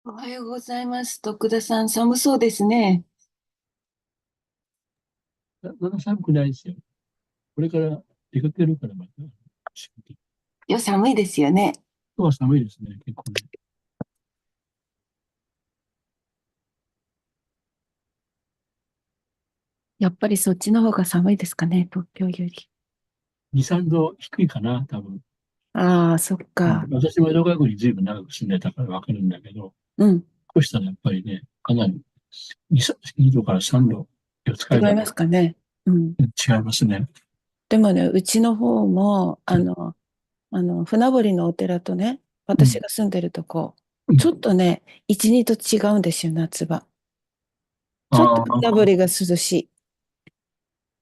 おはようございます。徳田さん、寒そうですね。まだ寒くないですよ。これから出かけるからまた。今日寒いですよね。今日は寒いですね、結構ね。やっぱりそっちの方が寒いですかね、東京より。2、3度低いかな、多分。ああ、そっうん、か。私も江戸川区に随分長く住んでたからわかるんだけど、うん、こうしたらやっぱりね、かなり2度から3度気をつか違いまればすかね。うん。違いますね。でもね、うちの方も、船堀のお寺とね、うん。私が住んでるとこ、ちうん。ょっとね、1、2度違うんですよ、夏場。ちょっとあ船堀が涼しい。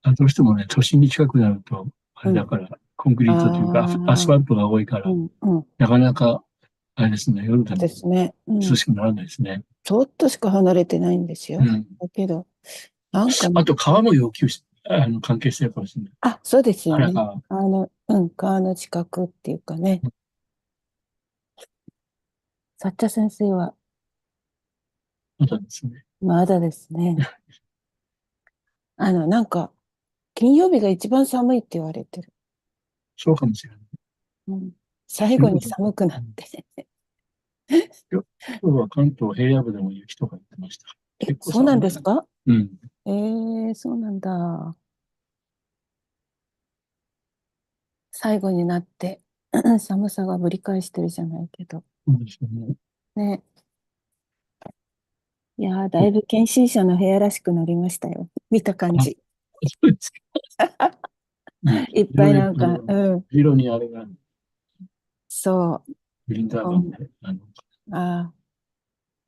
あ、どうしてもね、都心に近くなると、あうん。れだから、コンクリートというかアスああ、ファルトが多いから、うん、うん。なかなか、あれですね、夜でそうでもすね。うん。涼しくならないですね。ちょっとしか離れてないんですよ。うん。だけど、なんかね、あと、川も要求し、関係してるかもしれない。あ、そうですよね。早川。川の近くっていうかね。サッチャ先生はまたですね。まだですね。なんか、金曜日が一番寒いって言われてる。そうかもしれない。うん、最後に昨日、寒くなうん、って。今日は関東平野部でも雪とか言ってました。え、結構そうなん寒いかな。ですか？うん。そうなんだ。最後になって、寒さがぶり返してるじゃないけど。そうですよね。ね。いやー、だいぶ献身者の部屋らしくなりましたよ。見た感あ、じ。そうですか。うん。いっぱい非常に、なんか、色にあれが、そプリンターう。がね、あ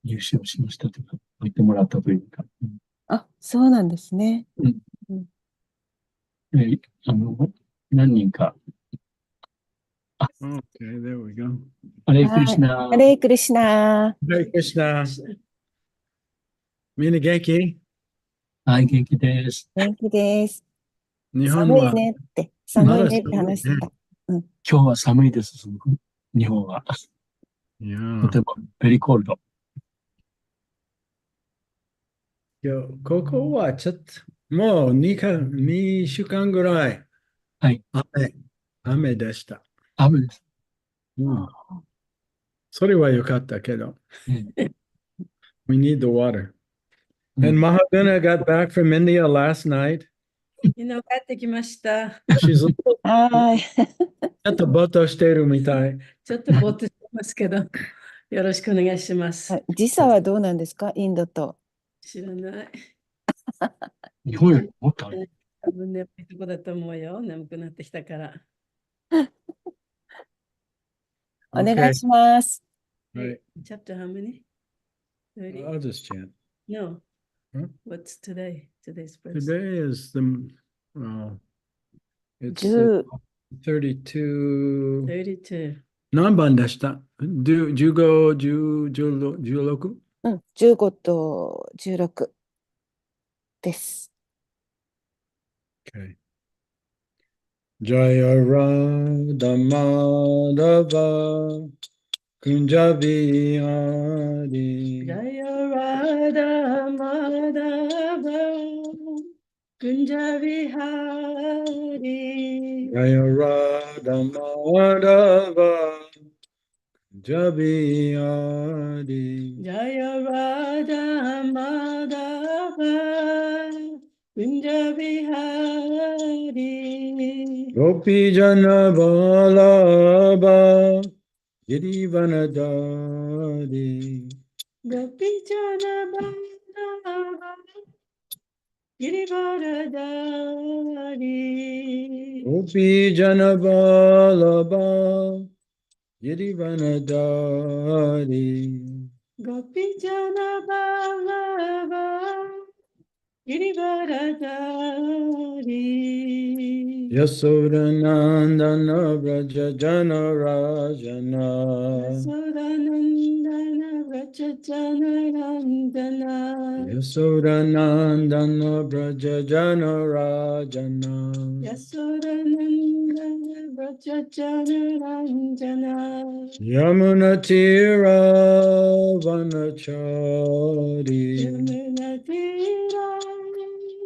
入手をしましたとか、言ってもらったというか。うん。そうなんですね。うん。うん、で、あの、何人か、あ、Okay, there we go. ハレークリはい。シナ、ハレークリシナ Hare Krishna. みんな元気？はい、元気です。ー。元気です。日本は寒いねって、まだ寒いねって寒いね。話してた。うん。今日は寒いです、すごく。日本は。いやー、とても、ベリーコールド。ここはちょっと、もう2週間ぐらいはい、雨、雨でした。雨です。うん。それは良かったけど。うん。We need the water. う And ん。Mahaguna got back from India last night. 昨日帰ってきました。She's ちはーい。ょっとぼーっとしているみたい。ちょっとぼーっとしてますけど、よろしくお願いします。時差はどうなんですか、インドと。知らない。日本よりもっとある。多分眠いとこだと思うよ。眠くなってきたから。お願い Okay. します。はい。Chapter how many? 30? I'll just chant. No. Huh? What's today? Today's verse. Today is uh, it's 10、32。32. 何番でした？15、10、16？ うん、15と16です。Okay. Jaya Radha Madhava Kunja Bihari Jaya Radha Madhava Kunja Vihari. Jaya Radha Madhava Kunja Bihari Jaya Radha Madhava Kunja Vihari. Gopi Jana Vallabha Girivanadari Gopi Jana Bandhava Girivaradari. Gopi Jana Vallabha Girivanadari Gopi Jana Bandhava Girivaradari. Yasodanandana Vraja Jana Rajana Yasodanandana Vrajajana Randana. Yasodanandana Vraja Jana Rajana Yasodanandana Brajachanaranjana Yamunatira Vanachari Yamunatira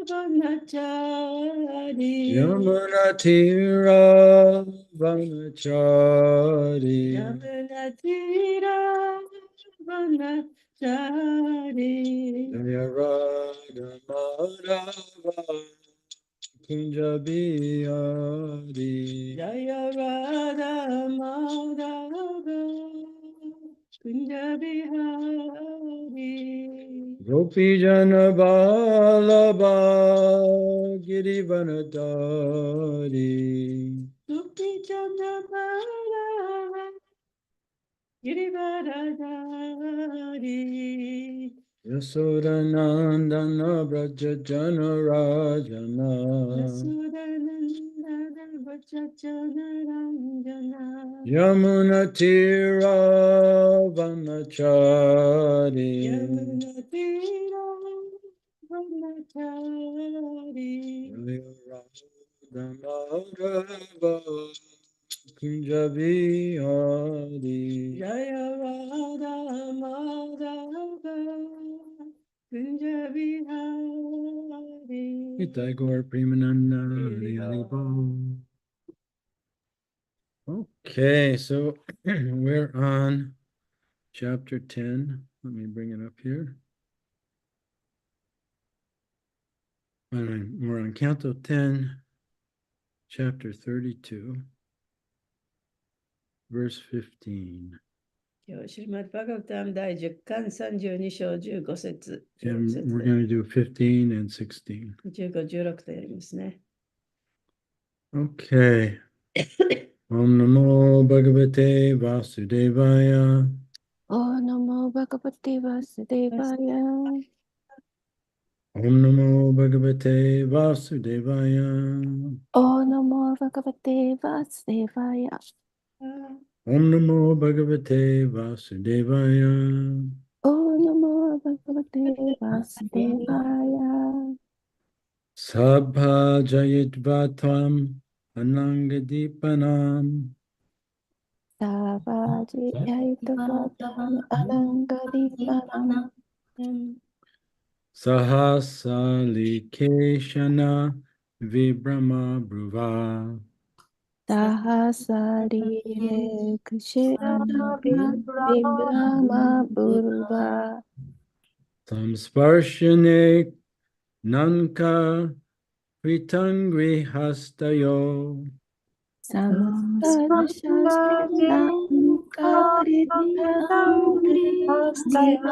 Vanachari Yamunatira Vanachari Yamunatira Vanachari Jaya Radha Madhava Kunja Bihari Jaya Radha Madhava Kunja Bihari Gopi Jana Vallabha Girivanadari Gopi Chandamara Girivaradari Yasodanandana Braja Jana Rajana Yasudanandana Vachachanaranjana Yamunatira Vanachari Yamunatira Vanachari Radhamadhava Kunjabihari Jaya Radha Madhava Kunja Bihari Nitai Gaur Premananda Hari Hari Bol. Okay, so we're on chapter 10. Let me bring it up here. We're on Canto 10, chapter 32, verse 15. 今日、シリマッド・バガバタム第10巻32章15節。 And we're going to do 15 and 16. 15、16とやりますね。 Okay. Om Namo Bhagavate Vasudevaya. Om Namo Bhagavate Vasudevaya. Om Namo Bhagavate Vasudevaya. Om Namo Bhagavate Vasudevaya. Om Namo Bhagavate Vasudevaya. Om Namo Bhagavate Vasudevaya. Sabha Jayitvatam Anangadipanam Savaji Yaitavatam Anangadipanam. Sahasalikeshana Vibrama Bhuva Sahasari Kushena Vibrama Purva. Samsparshane Nanka Pritangri Hastayo Samsparshana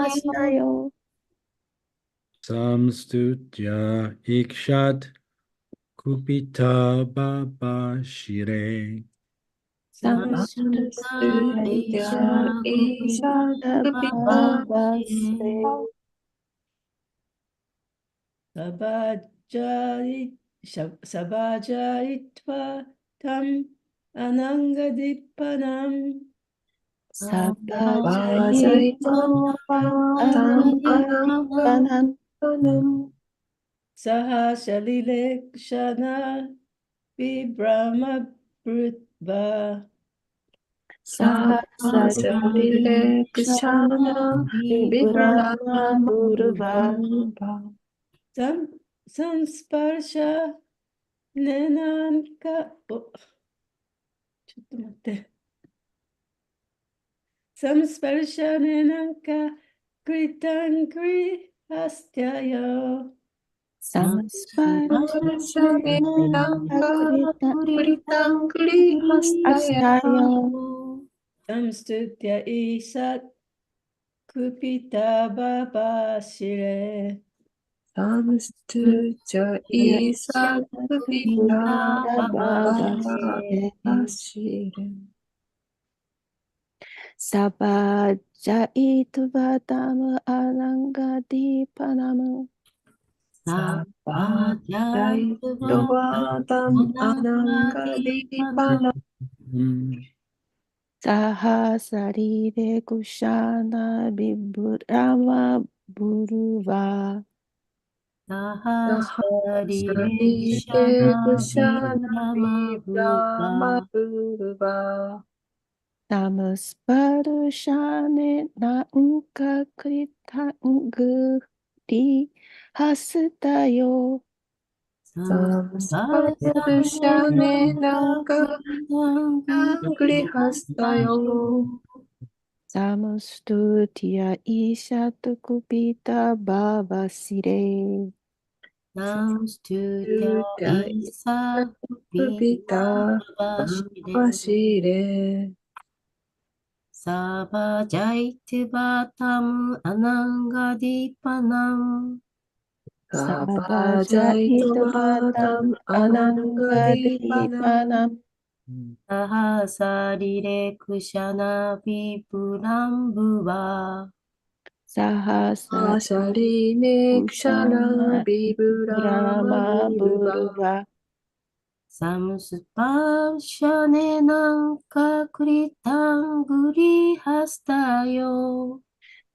Kapritangayo. Samstutya Ikshat Kupita Baba Shire Samstutya Isha Kupita Bhavasre. Sabajaitva tam anangadipanam Sabhajayitva Anangadipanam. Sahashalilekshana Vibrahma Brutva Sahasrilekshana Vibrahma Purva. Samsparsha Nenanka ちょっと待って。Samsparsha Nenanka Kritangri Hastyayo Samstutya Isat Kupita Baba Shire Samstutya Isa Kupita Bhavasire Sabhajayitvatam Anangadipanam. Sabhajayitvatam Anangadipanam Sahasarire Kushana Vibrahma Purva. タハサリレクシャケクナシビャナラマビブブラマラ。ブルバタムスパルシャネなんかクリタングリハスタヨ。ササムスパバシャルシャネナネンナカカクリタングアングリリハハスタタヨヨ。サムストゥティアイシャトクピタババシレ。ナムストゥテルャタイイサクピビタタバシバレ。シレサバジャイティバタムアナンガディパナム。ササバジバジャイャイトトババタムタムアアナナンンガデガディパィナムパナム。タハサリレクシャナビプランブワ。サハサアシャリネクシサャナナビブブララマブマブルバルバ。サムスパーシャネナンカクリタングリハスタヨ。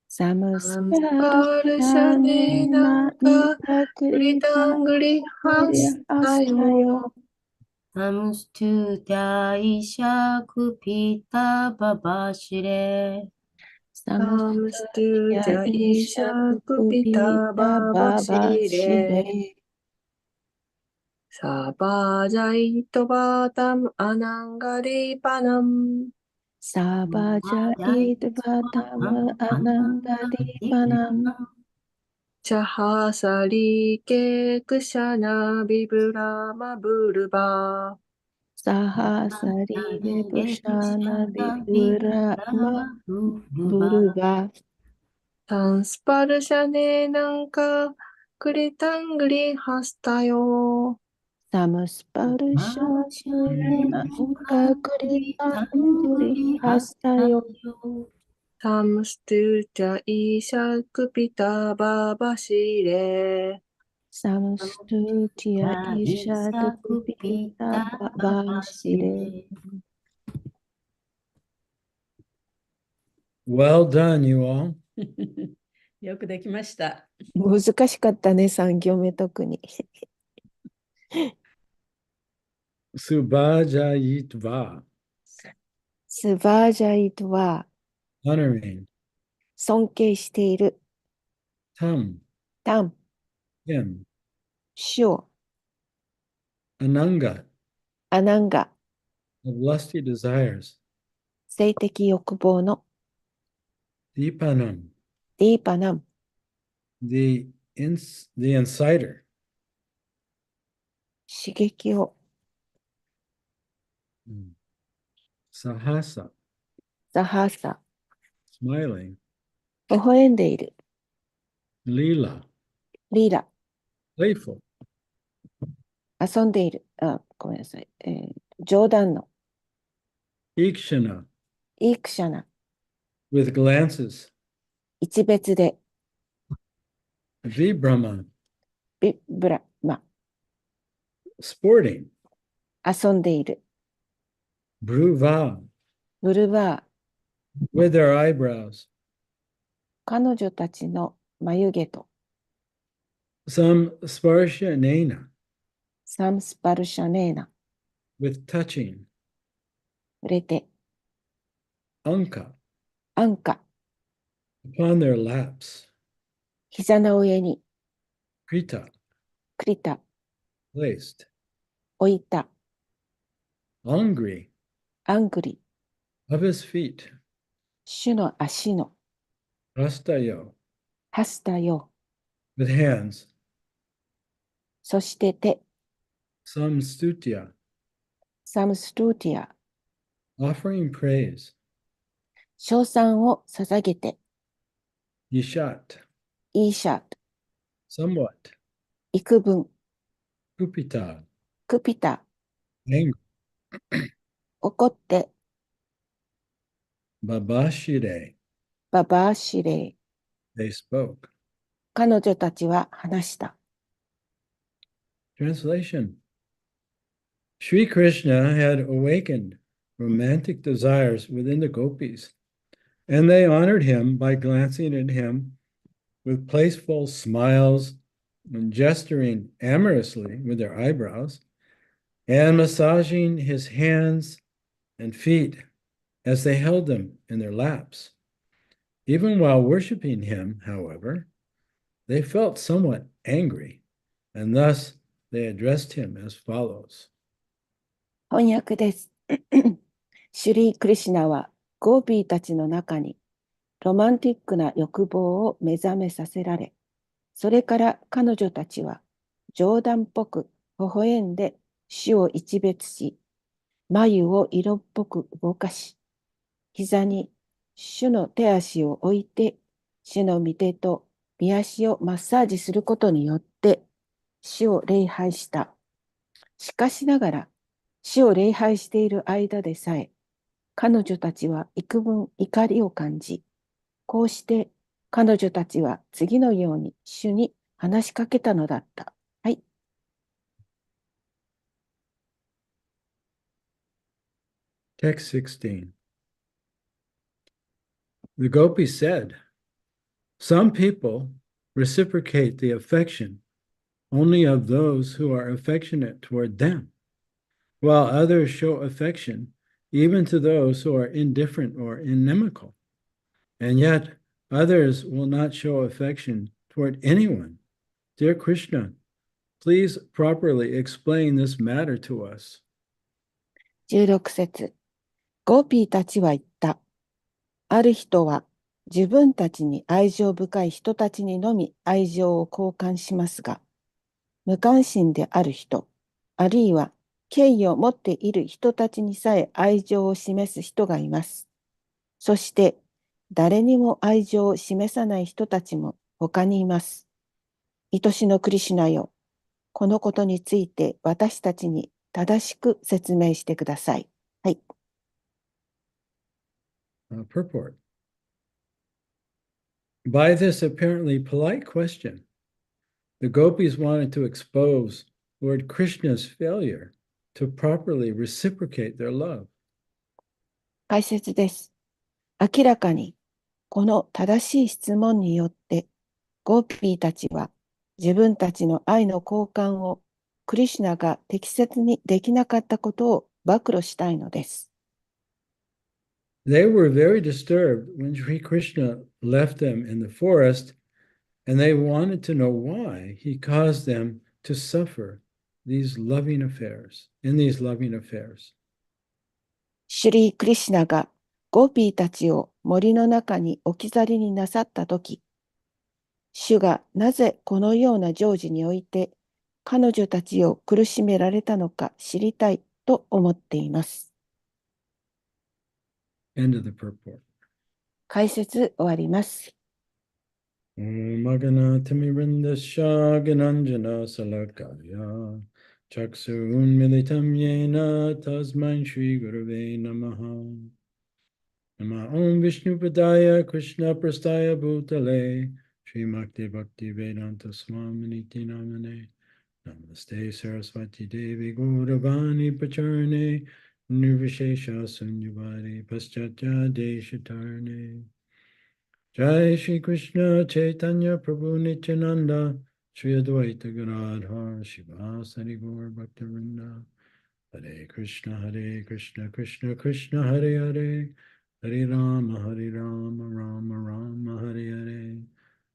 サムスアンパルシパルシャャネナネナンンカカクグリリタタングリハクリスタアスタヨ。ヨサムストゥダイシャクピタババシレ。ササムスタムストゥジヤャイシャイシャククピピタタババシババシレレ。サバジャイトバタムアナンガディパナムサバジャイドバタムアナンガディパナム。チャハサリケクシャナビブラマブルバサハサリレブシャナビブラマブルバ。タンスパルシャネナンカクリタングリハスタヨサムスパルシャネナンカクリタングリハスタヨ。タムストゥジャイシャクピタババシレサムストゥティアイシャトクピタババシレ。Well done, you all. よくできました。難しかったね、3行目特に。Subhajayitva, スバージャイトは honoring, 尊敬している。 tam, タン、 him, シオ、 ananga, アナンガ、 of lusty desires, 性的欲望の dipanam, ディーパナム、 the inciter, 刺激を sahasa, ザハーサ、 smiling, 微笑んでいる。 lila, リーラ、 playful, 遊んでいる。ごめんなさい。冗談の。 ikshana, イークシャナ、 with glances, 一別で。 vibrama, ビブラマ、 sporting, 遊んでいる。 bruva, ブルバー、 with their eyebrows, 彼女たちの眉毛と。 some sparshanena, サムスパルシャネーナ、 with touching, 触れて。 anka, アンカ、 upon their laps, 膝の上に。 krita, クリタ、 placed, 置いた。 angry, アングリ、 of his feet, 主の足の。 rastayo, ハスタよ。 with hands, そして手。 samstutya, サムストゥーティア、 offering praise, 称賛を捧げて。 yishat, イーシャート、 somewhat, 幾分。 kupita, クピタ、 angry, 怒って。 babashire, ババーシレイ、 they spoke. 彼女たちは話した。 Translation. Sri Krishna had awakened romantic desires within the gopis, and they honored him by glancing at him with playful smiles and gesturing amorously with their eyebrows, and massaging his hands and feet as they held them in their laps. Even while worshiping him, however, they felt somewhat angry, and thus they addressed him as follows. 翻訳です。シュリー・クリシュナはゴーピーたちの中にロマンティックな欲望を目覚めさせられ、それから彼女たちは冗談っぽく微笑んで主を一別し、眉を色っぽく動かし、膝に主の手足を置いて、主の御手と御足をマッサージすることによって、主を礼拝した。しかしながら、主を礼拝している間でさえ、彼女たちは幾分怒りを感じ、こうして彼女たちは次のように主に話しかけたのだった。はい。Text 16. The gopis said, "Some people reciprocate the affection only of those who are affectionate toward them, while others show affection even to those who are indifferent or inimical. And yet others will not show affection toward anyone. Dear Krishna, please properly explain this matter to us." 16節。ゴーピーたちは言った。ある人は自分たちに愛情深い人たちにのみ愛情を交換しますが、無関心である人、あるいは敬意を持っている人たちにさえ愛情を示す人がいます。そして、誰にも愛情を示さない人たちも他にいます。愛しのクリシュナよ、このことについて私たちに正しく説明してください。はい。Purport. By this apparently polite question, the gopis wanted to expose Lord Krishna's failure to properly reciprocate their love. 解説です。明らかに、この正しい質問によって、ゴーピーたちは自分たちの愛の交換をクリシュナが適切にできなかったことを暴露したいのです。They were very disturbed when Sri Krishna left them in the forest, and they wanted to know why he caused them to suffer these loving affairs, in these loving affairs. シュリー・クリシュナがゴーピーたちを森の中に置き去りになさったとき、主がなぜこのような常時において彼女たちを苦しめられたのか知りたいと思っています。End of the purport. 解説終わります。Magana Timirindasya Gananjana Salakaya Chaksun Militam Yena Tasman Shri Gurave Namaha Nama Om Vishnu Padaya Krishna Prastaya Bhutale Shri Makti Bhakti Vedanta Swami Namane Namaste Saraswati Devi Gauravani Pacharne Nirvishesha Sunyavari Paschatya Deshatarne Jai Shri Krishna Chaitanya Prabhu Nityananda Shri Advaita Gadadhar Shivasari Gaur Bhaktivinoda Hare Krishna Krishna Krishna Hare Hare Hare Rama Rama Rama Hare Hare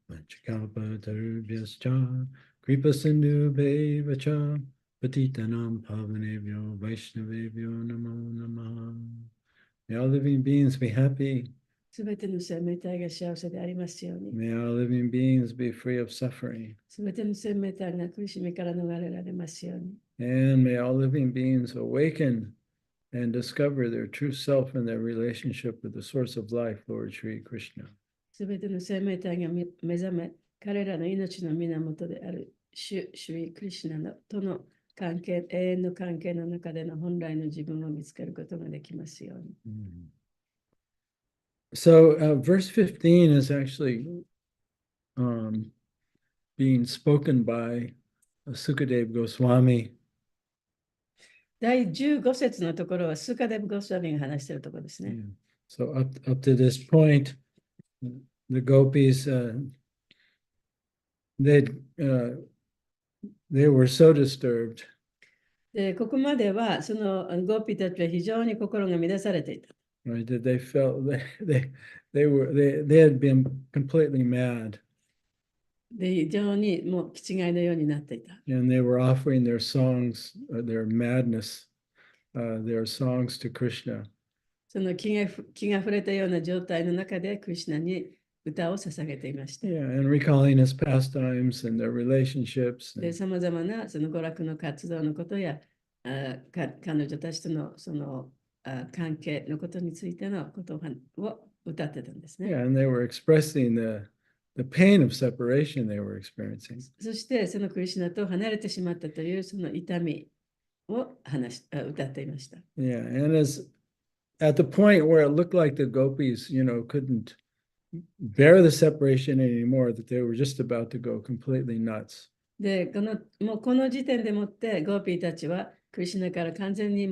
Vanchakalpa Tarubhyascha Kripa Sindhu Bevacha Patitanam Pavanebhyo Vaishnavebhyo Namo Namaha. May all living beings be happy. すべての生命体が幸せでありますように。 May all living beings be free of suffering. すべての生命体が苦しみから逃れられますように。 And may all living beings awaken and discover their true self and their relationship with the source of life, Lord Sri Krishna. すべての生命体が目覚め、彼らの命の源であるシュリー・クリシュナのとの関係、永遠の関係の中での本来の自分を見つけることができますように。So verse 15 is actually being spoken by Sukadeva Goswami. 第15節のところはスカデブ・ゴスワミが話しているところですね。So up to this point, the gopis, they'd they were so disturbed. で、ここまでは、そのゴーピーたちは非常に心が乱されていた。Right, that they felt they had been completely mad, で、非常にもう気違いのようになっていた。and they were offering their songs, their madness, their songs to Krishna. その気が触れたような状態の中で、クリシュナに歌を捧げていました。Yeah, and recalling his pastimes and their relationships. で、さまざまなその娯楽の活動のことや、彼女たちとのその関係のことについてのことを歌ってたんですね。Yeah, and they were expressing the pain of separation they were experiencing. そして、そのクリシュナと離れてしまったというその痛みを歌っていました。Yeah, and at the point where it looked like the gopis, couldn't bear the separation anymore, that they were just about to go completely nuts. で、もうこの時点でもってゴーピーたちはクリシュナから完全に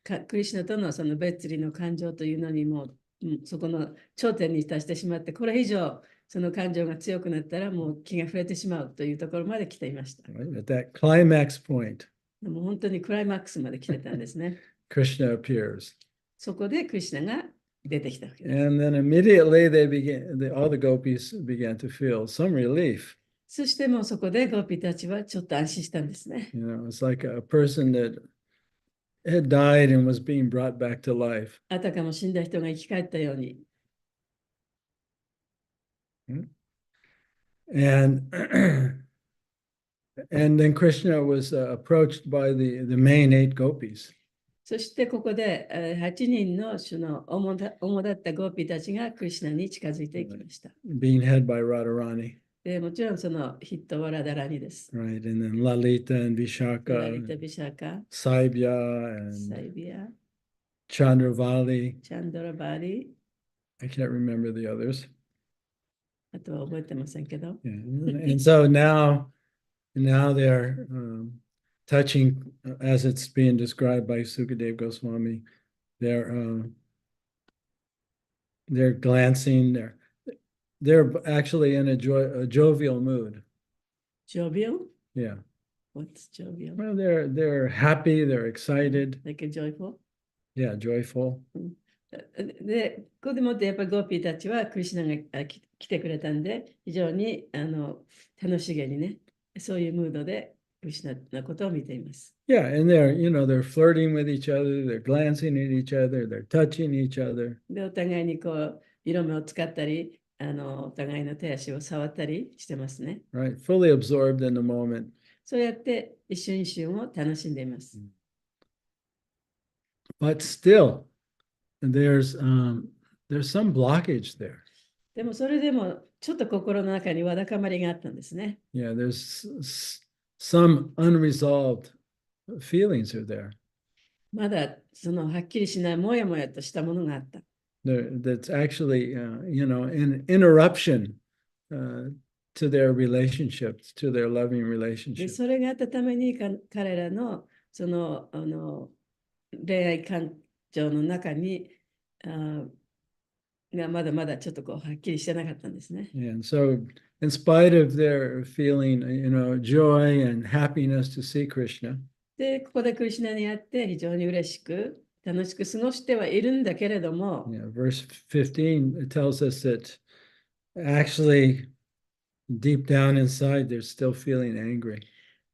クリシュナとのその別離の感情というのにもそこの頂点に達してしまって、これ以上その感情が強くなったらもう気が触れてしまうというところまで来ていました。Right? At that climax point, もう本当にクライマックスまで来てたんですね。Krishna appears. そこでクリシュナが出てきたわけです。And then immediately all the gopis began to feel some relief. そしてもうそこでゴーピーたちはちょっと安心したんですね。It's like a person that had died and was being brought back to life. あたかも死んだ人が生き返ったように。And and then Krishna was approached by the main 8 gopis. そしてここで8人の主の主だったゴーピーたちがクリシュナに近づいていきました。Being led by Radharani. でもちろんそのヒットはラダラニです。Right, and then Lalita and ラ Vishaka, リタ・ビシャカ、 Saibya サ and イビア、 Chandravali. チャンドラバーリ、 I can't remember the others. あとは覚えてませんけど。Yeah. And so now they're touching, as it's being described by Sukadeva Goswami, they're glancing, they're actually in a jovial mood. ジョビオ Yeah. What's jovial? Well, they're happy, they're excited. Like a joyful? Yeah, joyful. で、ここでもってやっぱりゴーピーたちはクリシュナが来てくれたんで、非常に楽しげにね、そういうムードでクリシュナのことを見ています。Yeah, and they're flirting with each other, they're glancing at each other, they're touching each other. で、お互いにこう、色目を使ったり、お互いの手足を触ったりしてますね。Right, fully absorbed in the moment. そうやって一瞬一瞬を楽しんでいます。But still, there's some blockage there. でもそれでもちょっと心の中にわだかまりがあったんですね。Yeah, there's some unresolved feelings are there. まだそのはっきりしないもやもやとしたものがあった。That's actually, an interruption to their relationships, to their loving で、 relationships. それがあったために彼らのその恋愛感情の中にがまだまだちょっとこうはっきりしてなかったんですね。And so, in spite of their feeling, joy and happiness to see Krishna, で、ここでクリシュナに会って非常に嬉しく楽しく過ごしてはいるんだけれども、 verse 15 it tells us that actually deep down inside they're still feeling angry.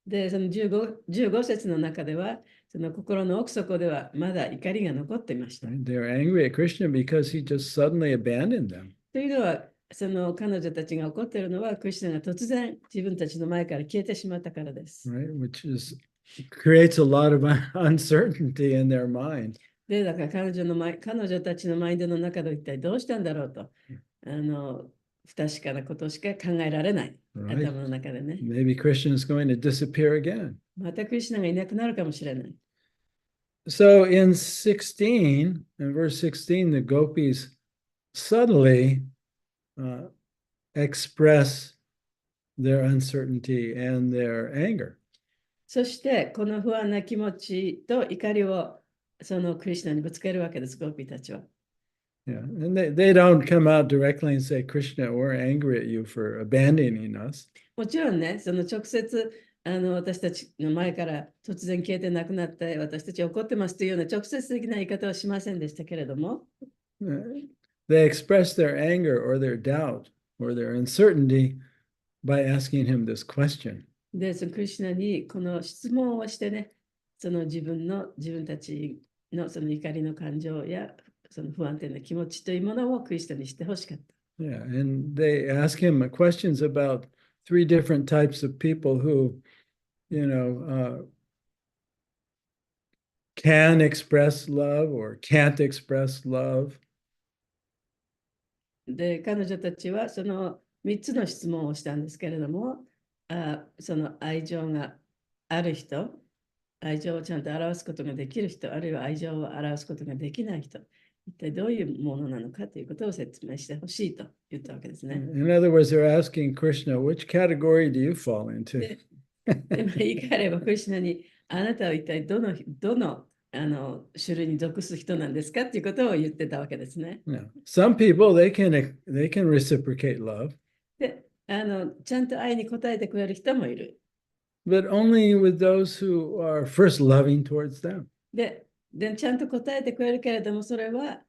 で、その15節の中では、その心の奥底ではまだ怒りが残っていました。Right? They're angry at Krishna because he just suddenly abandoned them. というのは、その彼女たちが怒っているのは、クリシュナが突然自分たちの前から消えてしまったからです。Right? Which creates a lot of uncertainty in their mind. で、だから彼女たちのマインドの中で一体どうしたんだろうと、不確かなことしか考えられない、Right. 頭の中でね。Maybe Krishna is going to disappear again. またクリシュナがいなくなるかもしれない。So in verse 16, the gopis subtly express their uncertainty and their anger. そしてこの不安な気持ちと怒りをそのクリシュナにぶつけるわけです、ゴーピーたちは。Yeah, and they don't come out directly and say, Krishna, we're angry at you for abandoning us. もちろんね、その直接私たちの前から突然消えてなくなって、私たち怒ってますというような直接的な言い方はしませんでしたけれども、They express their anger or their doubt or their uncertainty by asking him this question. で、そのクリシュナにこの質問をしてね、その自分たちのその怒りの感情やその不安定な気持ちというものをクリスチャンにしてほしかった。Yeah, and they ask him questions about 3 different types of people who, can express love or can't express love. で、彼女たちはその3つの質問をしたんですけれども、その愛情がある人、愛情をちゃんと表すことができる人、あるいは愛情を表すことができない人、一体どういうものなのかということを説明してほしいと言ったわけですね。In other words, they're asking Krishna, which category do you fall into? でも言い換えれば、クリシュナにあなたは一体どの種類に属す人なんですかということを言ってたわけですね。Yeah. Some people, they can reciprocate love, で、ちゃんと愛に応えてくれる人もいる。 but only with those who are first loving towards them. で、ちゃんと答えてくれるけれども、それは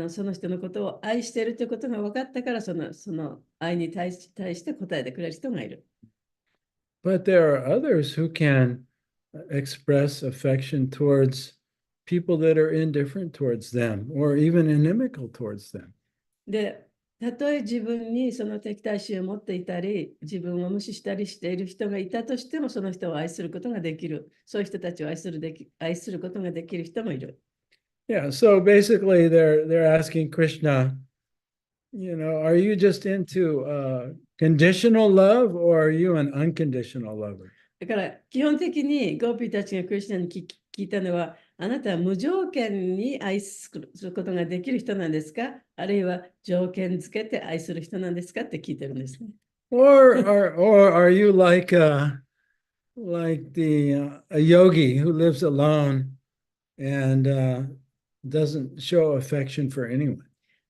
その人のことを愛しているということが分かったから、その愛に対して答えてくれる人がいる。But there are others who can express affection towards people that are indifferent towards them or even inimical towards them. で、たとえ自分にその敵対心を持っていたり、自分を無視したりしている人がいたとしても、その人を愛することができる。そういう人たちを愛することができる人もいる。Yeah, so basically they're asking Krishna, are you just into conditional love or are you an unconditional lover? だから基本的にゴーピーたちがクリスチャンに聞いたのは、あなたは無条件に愛することができる人なんですか、あるいは条件付けて愛する人なんですかって聞いてるんですね。Or are you like a yogi who lives alone and doesn't show affection for anyone?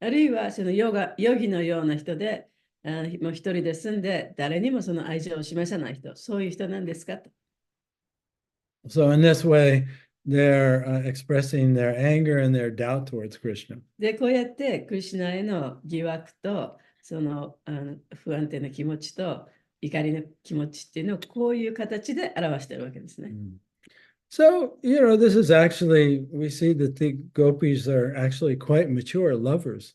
あるいはそのヨギのような人で、もう一人で住んで誰にもその愛情を示さない人、そういう人なんですかと。So in this way, they're expressing their anger and their doubt towards Krishna. で、こうやってクリシュナへの疑惑と、その不安定な気持ちと怒りの気持ちっていうのをこういう形で表しているわけですね。So, this is actually, we see that the gopis are actually quite mature lovers.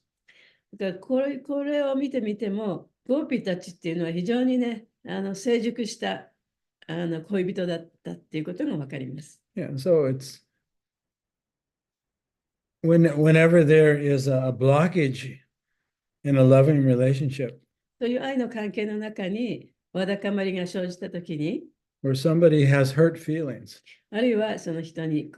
だからこれを見てみても、ゴーピーたちっていうのは非常にね、成熟した恋人だったっていうことがわかります。Yeah, so it's whenever there is a blockage in a loving relationship, という愛の関係の中にわだかまりが生じたときに、or somebody has hurt feelings, あるいはその人に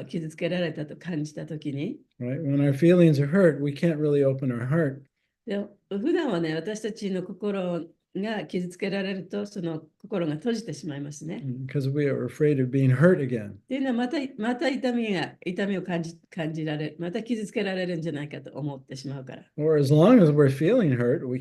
傷つけられたと感じたときに、right? When our feelings are hurt, we can't really open our heart. で普段はね、私たちの心が傷つけられると、その心が閉じてしまいますね。Because we are afraid of being hurt again. っていうのはまた痛みを感じられ、また傷つけられるんじゃないかと思ってしまうから。Or as long as we're feeling hurt, we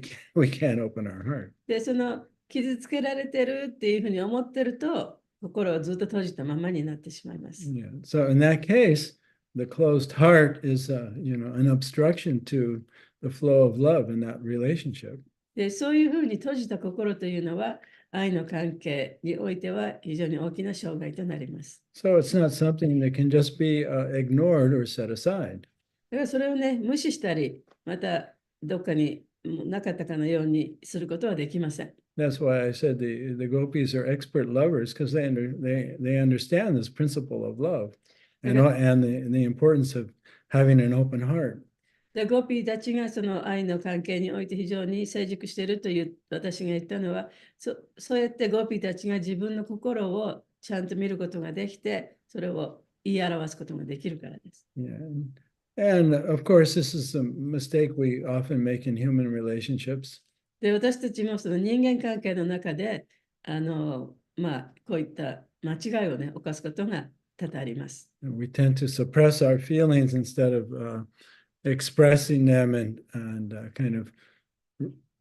can't open our heart. で、その傷つけられてるっていうふうに思ってると、心をずっと閉じたままになってしまいます。Yeah. So in that case, the closed heart is, an obstruction to the flow of love in that relationship. で、そういうふうに閉じた心というのは、愛の関係においては非常に大きな障害となります。So it's not something that can just be ignored or set aside. だからそれをね、無視したり、またどっかになかったかのようにすることはできません。That's why I said the gopis are expert lovers because they understand this principle of love and the importance of having an open heart. で、ゴピーたちがその愛の関係において非常に成熟しているという私が言ったのは、そうやってゴピーたちが自分の心をちゃんと見ることができて、それを言い表すことができるからです。Yeah. And of course, this is a mistake we often make in human relationships. で、私たちもその人間関係の中で、こういった間違いをね、犯すことが多々あります。We tend to suppress our feelings instead of expressing them and kind of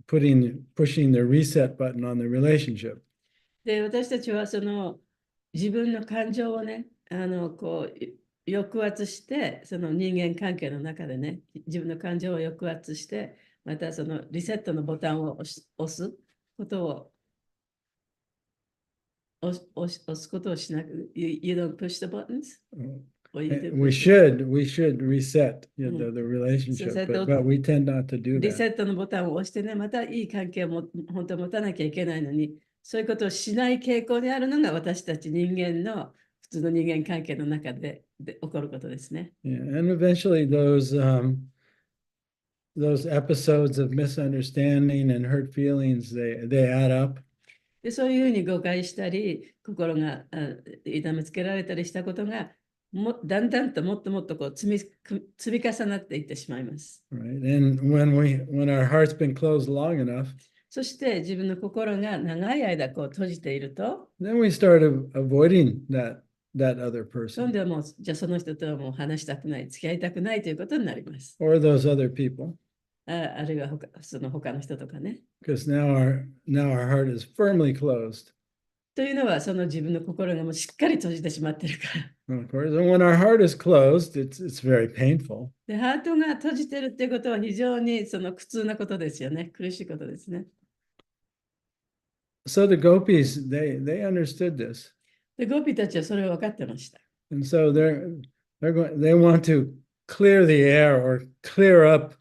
pushing the reset button on the relationship. で、私たちはその自分の感情をね、抑圧して、その人間関係の中でね、自分の感情を抑圧して、またそのリセットのボタンを押すことを、押すことをしなく、you don't push the buttons? Or you do We push the should reset the そう relationship, そうやって but we tend not to do リ that. セットのボタンを押してね、またいい関係を本当は持たなきゃいけないのに、そういうことをしない傾向にあるのが私たち人間の普通の人間関係の中で起こることですね。Yeah, and eventually those episodes of misunderstanding and hurt feelings, they add up. で、そういうふうに誤解したり、心が痛めつけられたりしたことが、だんだんともっともっとこう積み重なっていってしまいます。Right. And when our heart's been closed long enough, そして自分の心が長い間こう閉じていると、then we start avoiding that other 今 person 度はもう、じゃあその人とはもう話したくない、付き合いたくないということになります。or those other people, あるいはその他の人とかね。because now our heart is firmly closed. というのは、その自分の心がもうしっかり閉じてしまってるから。And of course, and when our heart is closed, it's very painful. で、ハートが閉じてるっていうことは非常にその苦痛なことですよね。苦しいことですね。So the gopis, they understood this. で、ゴピたちはそれを分かってました。And so they want to clear the air or clear up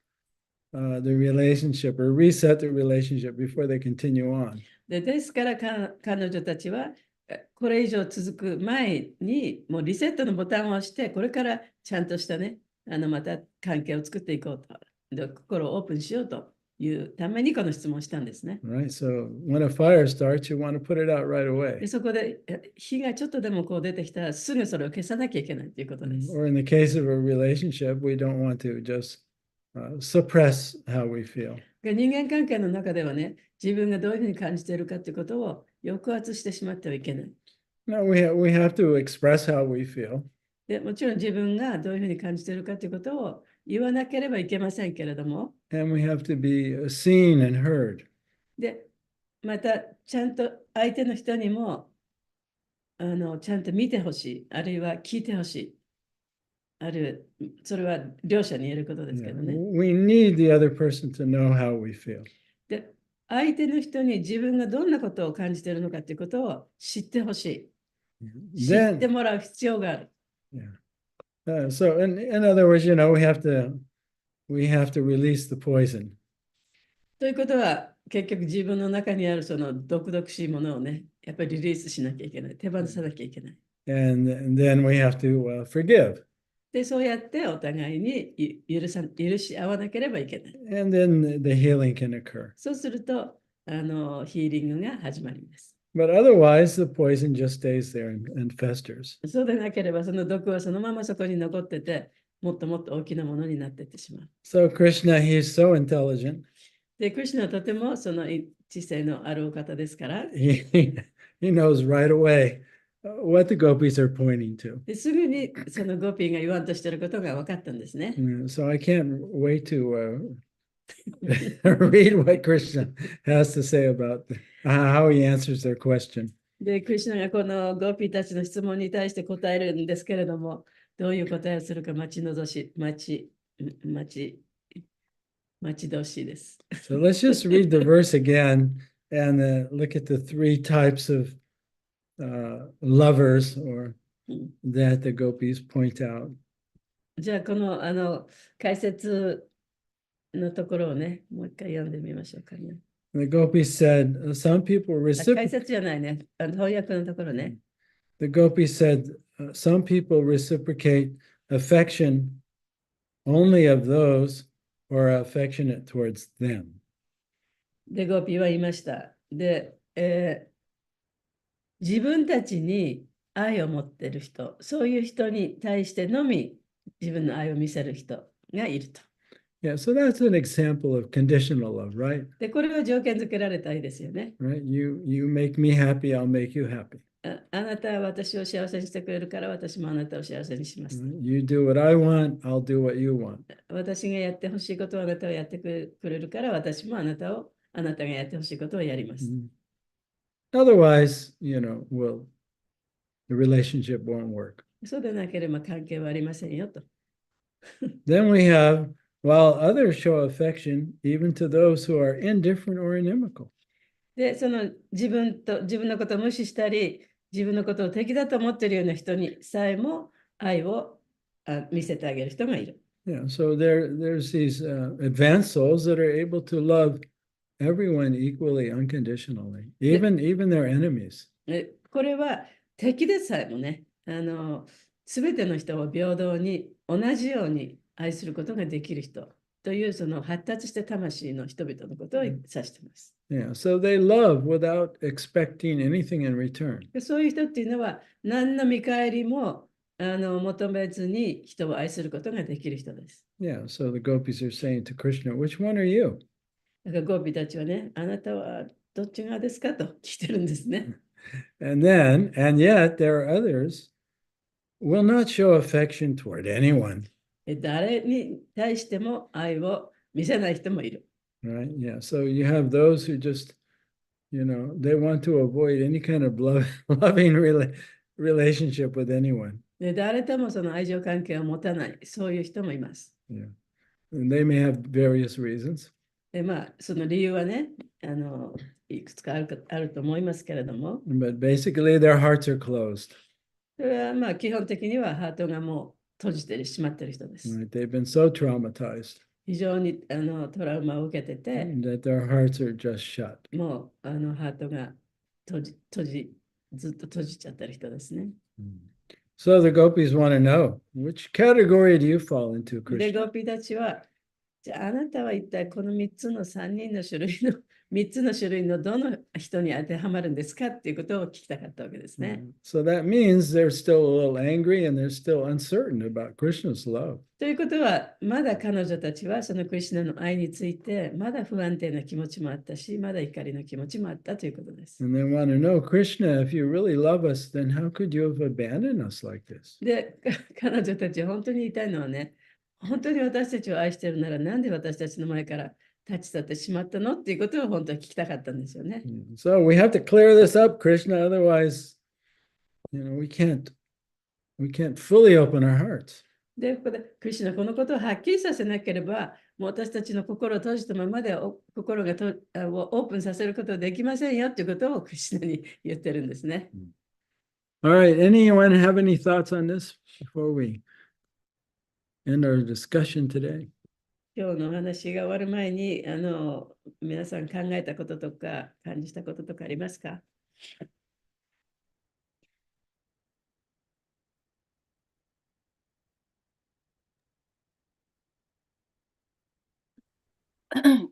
the relationship or reset the relationship before they continue on. ですから彼女たちはこれ以上続く前にもうリセットのボタンを押してこれからちゃんとしたねまた関係を作っていこうとで心をオープンしようというためにこの質問をしたんですね。Right. So when a fire starts, you want to put it out right で away. そこで火がちょっとでもこう出てきたらすぐそれを消さなきゃいけないということです。Or in the case of a relationship, we don't want to just suppress how we feel. 人間関係の中ではね、自分がどういうふうに感じているかということを抑圧してしまってはいけない。No, we have to express how we feel. でもちろん自分がどういうふうに感じているかということを言わなければいけませんけれども、And we have to be seen and heard. で、またちゃんと相手の人にもちゃんと見てほしい、あるいは聞いてほしい。あるいはそれは両者に言えることですけ Yeah. どね。 We need the other person to know how we feel. で、相手の人に自分がどんなことを感じているのかということを知ってほしい。知って Then, もらう必要がある。yeah. So in other words, we have to release the poison. ということは、結局自分の中にあるその毒々しいものをね、やっぱりリリースしなきゃいけない。手放さなきゃいけない。And then we have to forgive. で、そうやってお互いに許し合わなければいけない。And then the healing can occur. そうすると、ヒーリングが始まります。But otherwise, the poison just stays there and festers. そうでなければ、その毒はそのままそこに残ってて、もっともっと大きなものになっていってしまう。So Krishna, he's so intelligent. で、クリシュナはとてもその知性のあるお方ですから、He knows right away what the gopis are pointing to. ですぐにそのゴピーが言わんとしていることが分かったんですね。So I can't wait to read what Krishna has to say about how he answers their question. で、クリシュナがこのゴピーたちの質問に対して答えるんですけれども、どういう答えをするか待ち遠しいです。So let's just read the verse again and look at the three types of lovers or that the gopis point out. じゃあ、この解説のところをね、もう一回読んでみましょうかね。The gopis said, some people 解 reciprocate. 説じゃないね。翻訳のところね。The gopis said, some people reciprocate affection only of those who are affectionate towards them. で、ゴピーは言いました。で、自分たちに愛を持っている人、そういう人に対してのみ自分の愛を見せる人がいると。Yeah, so that's an example of conditional love, right? で、これは条件付けられた愛ですよね。Right? You make me happy, I'll make you happy. あなたは私を幸せにしてくれるから私もあなたを幸せにします。You do what I want, I'll do what you want. 私がやってほしいことをあなたはやってくれるから私もあなたがやってほしいことをやります。Otherwise, the relationship won't work. そうでなければ関係はありませんよと。Then we have, while others show affection, even to those who are indifferent or inimical. で、その自分のことを無視したり、自分のことを敵だと思っているような人にさえも愛を見せてあげる人がいる。Yeah, so there's these advanced souls that are able to love everyone equally, unconditionally, even their enemies. これは敵でさえもね、すべての人を平等に同じように愛することができる人というその発達した魂の人々のことを指しています。Yeah, so they love without expecting anything in return. でそういう人っていうのは何の見返りも求めずに人を愛することができる人です。Yeah, so the gopis are saying to Krishna, which one are you? だからゴーピーたちはね、あなたはどっち側ですかと聞いてるんですね。And yet there are others will not show affection toward anyone. 誰に対しても愛を見せない人もいる。Right? Yeah. So you have those who just, they want to avoid any kind of loving relationship with anyone. で誰ともその愛情関係を持たない、そういう人もいます。Yeah. And they may have various reasons. でその理由はね、いくつかあると思いますけれども、But basically their hearts are closed. それは基本的にはハートがもう閉じてしまっている人です。Right? They've been so traumatized 非常にトラウマを受けてて、that their hearts are just shut. もうハートがずっと閉じちゃってる人ですね。So the gopis want to know, which category do you fall into, で、ゴ Krishna? ーピーたちは、じゃああなたは一体この3つの3つの種類のどの人に当てはまるんですかっていうことを聞きたかったわけですね。So that means they're still a little angry and they're still uncertain about Krishna's love. ということは、まだ彼女たちはそのクリシュナの愛について、まだ不安定な気持ちもあったし、まだ怒りの気持ちもあったということです。And they want to know, Krishna, if you really love us, then how could you have abandoned us like this? で、彼女たちは本当に言いたいのはね、本当に私たちを愛しているなら、なんで私たちの前から立ち去ってしまったのっていうことを本当は聞きたかったんですよね。So we have to clear this up, Krishna, otherwise, we can't fully open our hearts. で、ここでクリシュナこのことをはっきりさせなければ、もう私たちの心を閉じたままで心がをオープンさせることはできませんよということをクリシュナに言ってるんですね。All right, anyone have any thoughts on this before we end our discussion today? 今日のお話が終わる前に、皆さん考えたこととか感じしたこととかありますか？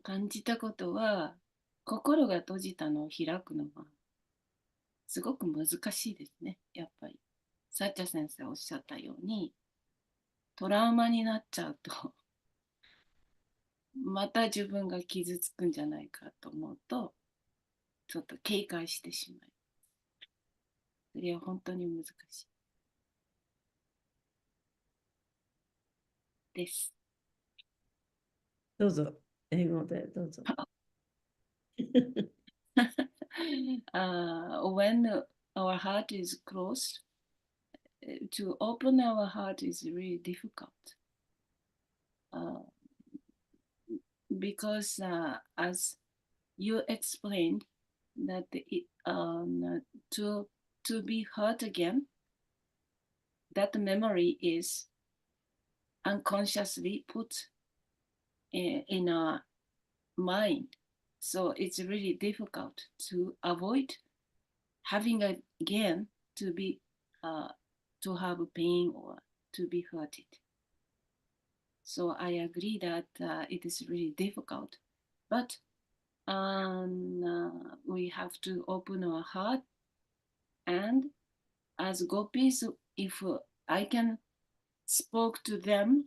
感じたことは、心が閉じたのを開くのはすごく難しいですね。やっぱりサッチャ先生おっしゃったように、トラウマになっちゃうとまた自分が傷つくんじゃないかと思うと、ちょっと警戒してしまう。それは本当に難しいです。どうぞ、英語でどうぞ。When our heart is closed, to open our heart is really difficult. Because as you explained, that to be hurt again, that memory is unconsciously put in our mind. So it's really difficult to avoid having again to be to have pain or to be hurted. So I agree that it is really difficult, but we have to open our heart. And as gopis, if I can spoke to them,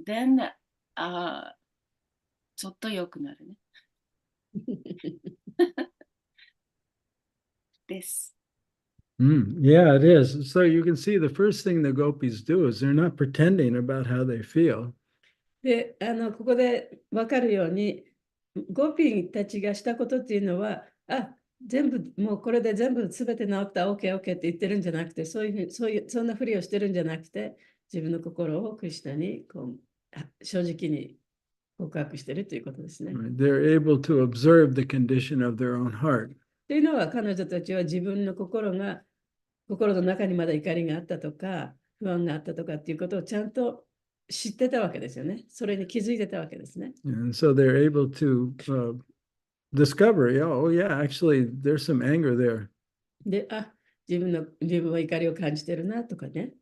then ちょっと良くなるね。です。Yeah, it is. So you can see the first thing the gopis do is they're not pretending about how they feel. で、ここで分かるように、ゴピーたちがしたことっていうのは、全部、もうこれで全部すべて治った、OK、OK って言ってるんじゃなくて、そんなふりをしてるんじゃなくて、自分の心をクリシュナに正直に告白してるということですね。They're able to observe the condition of their own heart. というのは、彼女たちは自分の心の中にまだ怒りがあったとか、不安があったとかっていうことをちゃんと知ってたわけですよね。それに気づいてたわけですね。And so they're able to discover, actually, there's some anger there. で、自分は怒りを感じてるなとかね。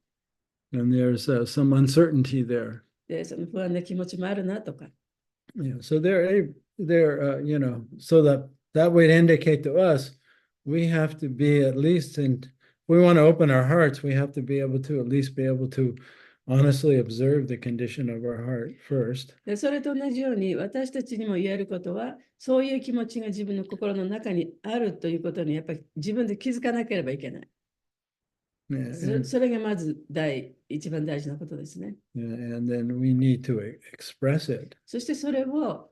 And there's some uncertainty there. で、その不安な気持ちもあるなとか。So they're so that would indicate to us we have to be at least if we want to open our hearts, we have to be able to at least be able to honestly observe the condition of our heart first. で、それと同じように私たちにも言えることは、そういう気持ちが自分の心の中にあるということにやっぱり自分で気づかなければいけない。それがまず一番大事なことですね。And then we need to express it. そしてそれを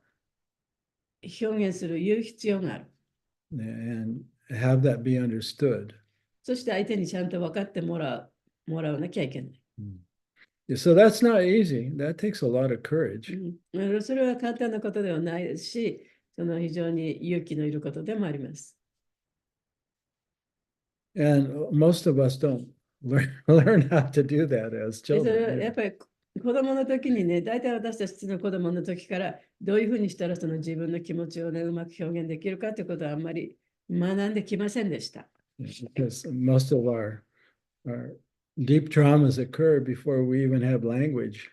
表現する、言う必要がある。And have that be understood. そして相手にちゃんと分かってもらわなきゃいけない。So that's not easy. That takes a lot of courage. それは簡単なことではないですし、その非常に勇気のいることでもあります。And most of us don't learn how to do that as それは children. やっぱり子供の時にね、大体私たちの子供の時からどういうふうにしたらその自分の気持ちをね、うまく表現できるかということはあんまり学んできませんでした。Because most of our deep traumas occur before we even have language.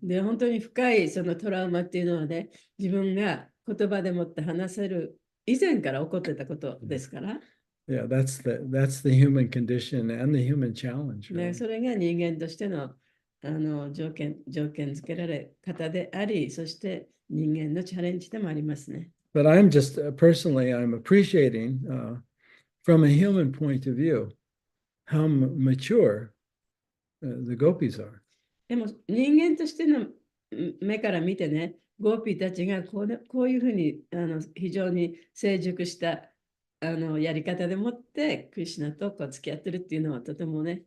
で、本当に深いそのトラウマっていうのはね、自分が言葉でもって話せる以前から起こってたことですから。Yeah, that's the human condition and the human challenge. ね、それが人間としての、条件付けられ方であり、そして人間のチャレンジでもありますね。But I'm just personally, I'm appreciating from a human point of view how mature the gopis are. でも人間としての目から見てね、ゴーピーたちがこういうふうに非常に成熟したやり方でもってクリシュナと付き合ってるっていうのはとてもね、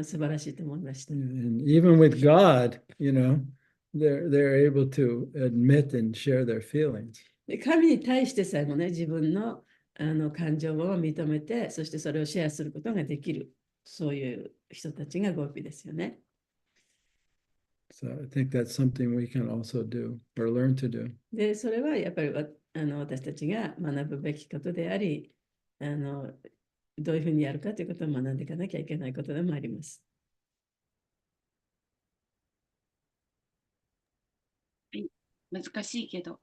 素晴らしいと思いました。And even with God, they're able to admit and share their feelings. で神に対してさえもね、自分の感情を認めて、そしてそれをシェアすることができる、そういう人たちがゴーピーですよね。So I think that's something we can also do or learn to do. で、それはやっぱり私たちが学ぶべきことであり、どういうふうにやるかということを学んでいかなきゃいけないことでもあります。はい、難しいけど、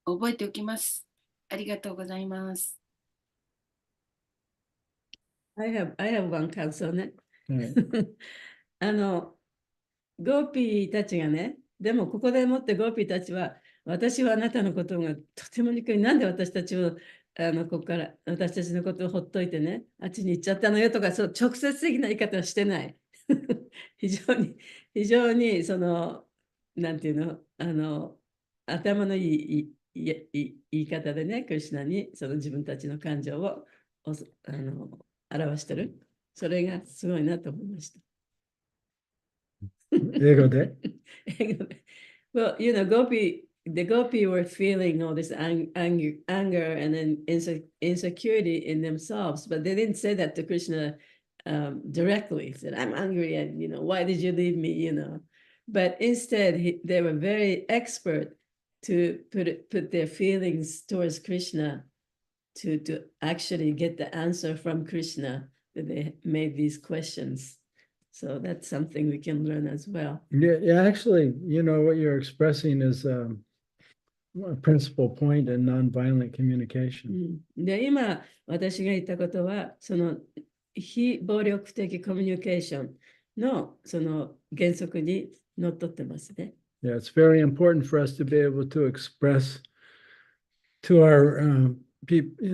覚えておきます。ありがとうございます。I have one 感想ね。はいゴーピーたちがね、でもここでもってゴーピーたちは、私はあなたのことがとても憎い。なんで私たちを、ここから私たちのことをほっといてね、あっちに行っちゃったのよとか、そう直接的な言い方はしてない。非常にその、なんていうの、頭のいい言い方でね、クリシュナにその自分たちの感情を表してる。それがすごいなと思いました。英語でWell, the Gopi were feeling all this anger and then insecurity in themselves, but they didn't say that to Krishna directly. He said, I'm angry and, why did you leave me, But instead, they were very expert to put their feelings towards Krishna to actually get the answer from Krishna that they made these questions. So that's something we can learn as well. Yeah, actually, what you're expressing is a principal point in nonviolent communication. で、今、私が言ったことは、その非暴力的コミュニケーションのその原則にのっとってますね。Yeah, it's very important for us to be able to express to our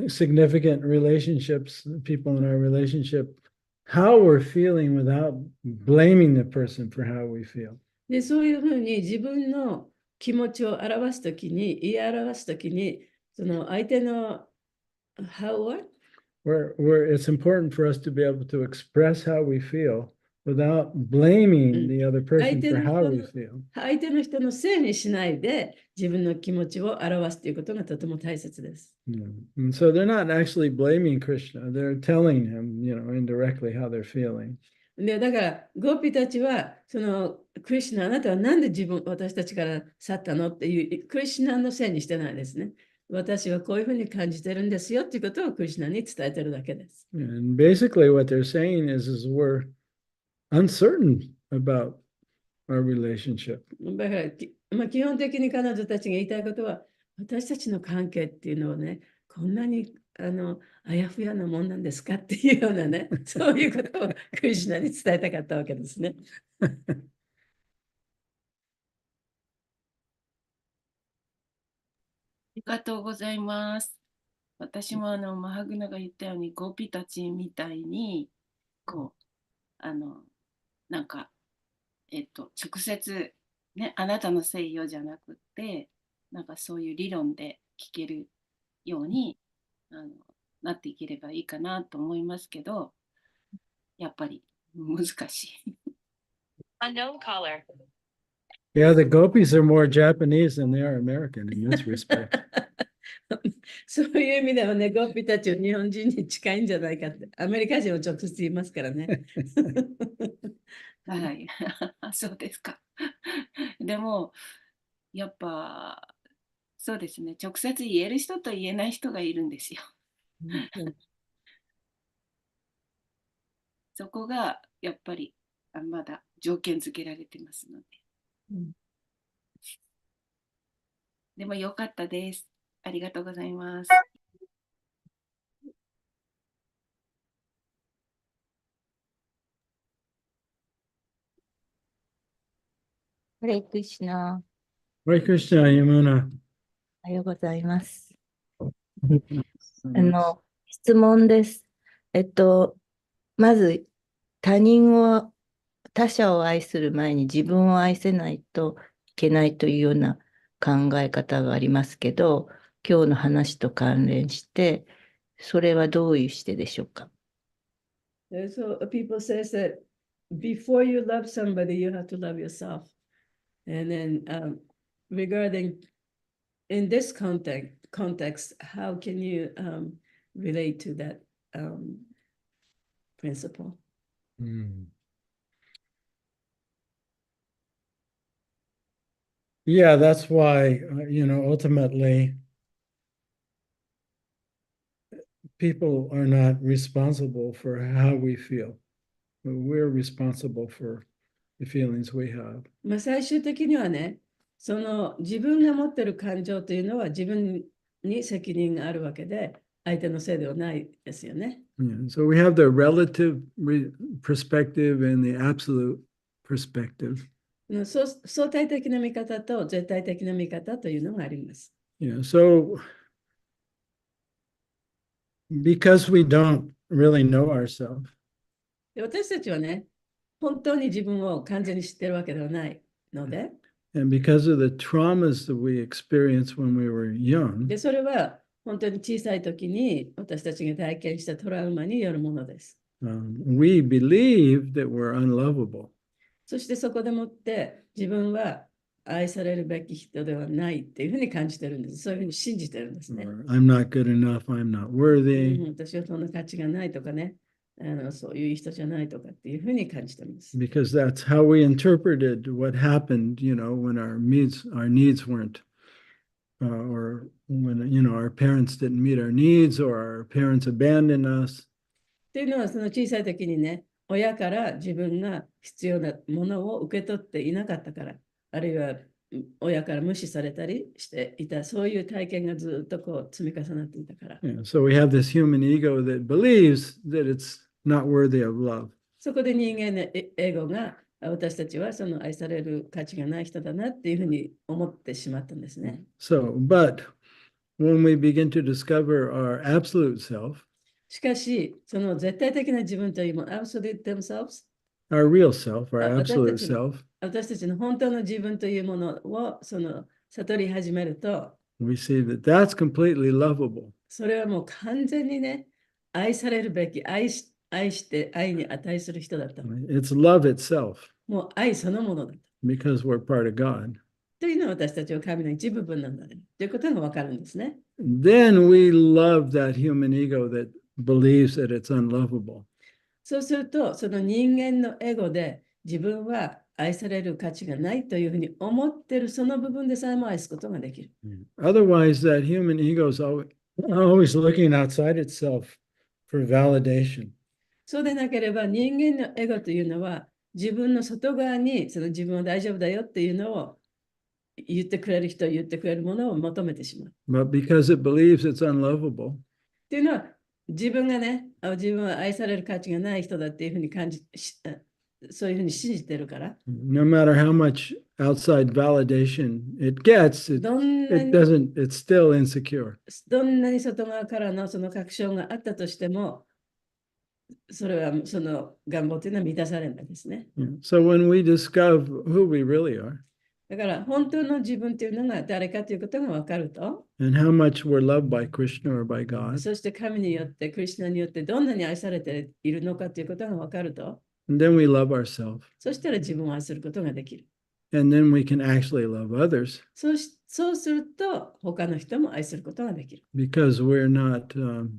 significant relationships, people in our relationship, how we're feeling without blaming the person for how we feel. で、そういうふうに自分の気持ちを表すときに、言い表すときに、その相手の how what? Where it's important for us to be able to express how we feel without blaming the other person for how we feel. 相手の人のせいにしないで自分の気持ちを表すということがとても大切です。And so they're not actually blaming Krishna. They're telling him, indirectly how they're feeling. で、だから、ゴーピーたちは、その、クリシュナ、あなたはなんで私たちから去ったのっていう、クリシュナのせいにしてないですね。私はこういうふうに感じてるんですよっていうことをクリシュナに伝えてるだけです。And basically what they're saying is we're uncertain about our relationship. だから、基本的に彼女たちが言いたいことは、私たちの関係っていうのはね、こんなにあやふやなもんなんですかっていうようなね、そういうことをクリシュナに伝えたかったわけですね。ありがとうございます。私もマハグナが言ったように、ゴピたちみたいに、なんか、直接、ね、あなたのせいよじゃなくて、なんかそういう理論で聞けるようになっていければいいかなと思いますけど、やっぱり難しい。Unknown caller. Yeah, the gopis are more Japanese than they are American in this respect. そういう意味ではね、ゴッピたちは日本人に近いんじゃないかって、アメリカ人は直接言いますからね。はい、そうですか。でも、やっぱ、そうですね、直接言える人と言えない人がいるんですよ。そこがやっぱりまだ条件付けられてますので。でもよかったです。ありがとうございます。ハレクリシュナ、Hare Krishna, Yamuna. おはようございます。質問です。まず、他者を愛する前に自分を愛せないといけないというような考え方がありますけど、今日の話と関連して、それはどういうしてでしょうか。So people say that before you love somebody, you have to love yourself. And then regarding in this context, how can you relate to that principle? Yeah, that's why, ultimately, people are not responsible for how we feel. We're responsible for the feelings we have. 最終的にはね、その自分が持っている感情というのは自分に責任があるわけで、相手のせいではないですよね。Yeah, so we have the relative perspective and the absolute perspective. 相対的な見方と絶対的な見方というのがあります。Yeah, so because we don't really know ourselves, 私たちはね、本当に自分を完全に知っているわけではないので、and because of the traumas that we experienced when we were young, でそれは本当に小さい時に私たちが体験したトラウマによるものです。we believe that we're unlovable. そしてそこでもって自分は愛されるべき人ではないっていうふうに感じてるんです。そういうふうに信じてるんですね。I'm not good enough, I'm not worthy. 私はそんな価値がないとかね、そういう人じゃないとかっていうふうに感じてます。Because that's how we interpreted what happened, when our needs weren't, or when, our parents didn't meet our needs or our parents abandoned us. っていうのはその小さい時にね、親から自分が必要なものを受け取っていなかったから、あるいは親から無視されたりしていた、そういう体験がずっと積み重なっていたから。Yeah, so we have this human ego that believes that it's not worthy of love. そこで人間のエゴが私たちはその愛される価値がない人だなっていうふうに思ってしまったんですね。So, but when we begin to discover our absolute self, しかし、その絶対的な自分というもの、absolute themselves, our real self, our absolute self, 私たちの本当の自分というものをその悟り始めると、we see that that's completely lovable. それはもう完全にね、愛されるべき、愛して愛に値する人だった。 It's love itself もう愛そのものだった。 because we're part of God. というのは私たちは神の一部分なんだね。ということがわかるんですね。Then we love that human ego that believes that it's unlovable. そうすると、その人間のエゴで自分は愛される価値がないというふうに思ってるその部分でさえも愛すことができる。Otherwise, that human ego is always looking outside itself for validation. そうでなければ人間のエゴというのは自分の外側にその自分は大丈夫だよっていうのを言ってくれる人、言ってくれるものを求めてしまう。But because it believes it's unlovable, っていうのは自分がね、自分は愛される価値がない人だっていうふうにそういうふうに信じてるから、no matter how much outside validation it gets, it どんなに doesn't, it's still insecure. 外側からのその確証があったとしても、それはその願望というのは満たされないですね。So when we discover who we really are だから本当の自分というのが誰かということが分かると、 and how much we're loved by Krishna or by God, そして神によって、クリシュナによってどんなに愛されているのかということが分かると、 and then we love ourselves, そしたら自分を愛することができる。 and then we can actually love others そうすると他の人も愛することができる。 because we're not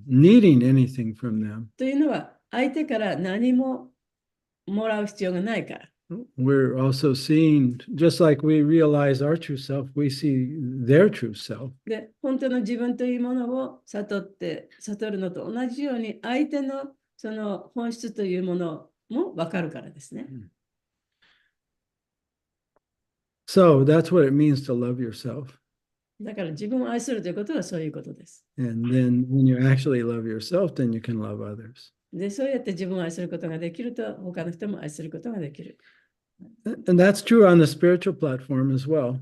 needing anything from them. というのは相手から何ももらう必要がないから。 We're also seeing, just like we realize our true self, we see their true self. で、本当の自分というものを悟るのと同じように相手のその本質というものも分かるからですね。 So that's what it means to love yourself. だから自分を愛するということはそういうことです。 And then when you actually love yourself, then you can love others. で、そうやって自分を愛することができると他の人も愛することができる。 And that's true on the spiritual platform as well.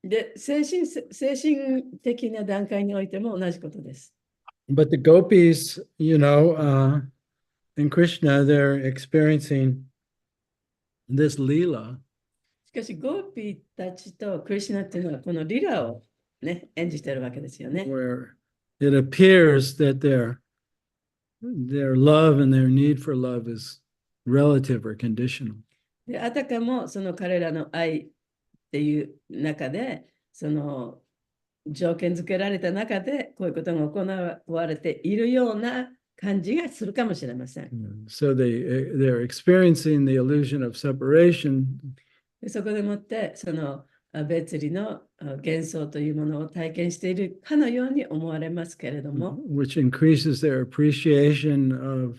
で、精神的な段階においても同じことです。 But the gopis, in Krishna, they're experiencing this lila しかし、ゴーピーたちとクリシュナっていうのはこのリラを、ね、演じてるわけですよね。 where it appears that their love and their need for love is relative or conditional. で、あたかもその彼らの愛っていう中で、その条件付けられた中でこういうことが行われているような感じがするかもしれません。 So they're experiencing the illusion of separation, でそこでもってその別離の幻想というものを体験しているかのように思われますけれども、 which increases their appreciation of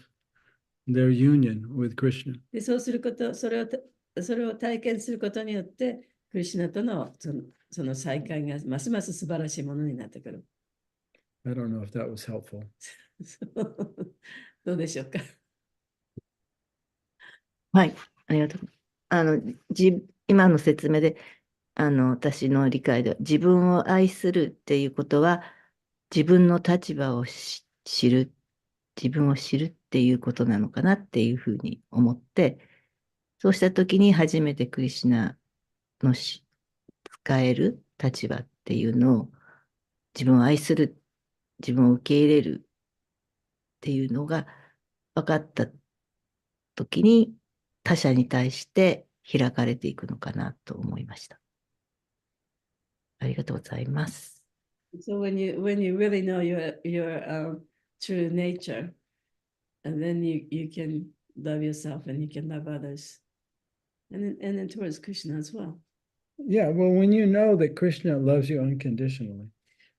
their union with Krishna. でそうすること、それを体験することによって、クリシュナとのその再会がますます素晴らしいものになってくる。I don't know if that was helpful. どうでしょうか。はい、ありがとう。今の説明で、私の理解では、自分を愛するっていうことは、自分の立場を知る、自分を知るっていうことなのかなっていうふうに思って、そうしたときに初めてクリシュナの使える立場っていうのを、自分を愛する、自分を受け入れるっていうのが分かったときに、他者に対して開かれていくのかなと思いました。ありがとうございます。So when you really know your true nature, and then you can love yourself and you can love others, and then towards Krishna as well. Yeah, well, when you know that Krishna loves you unconditionally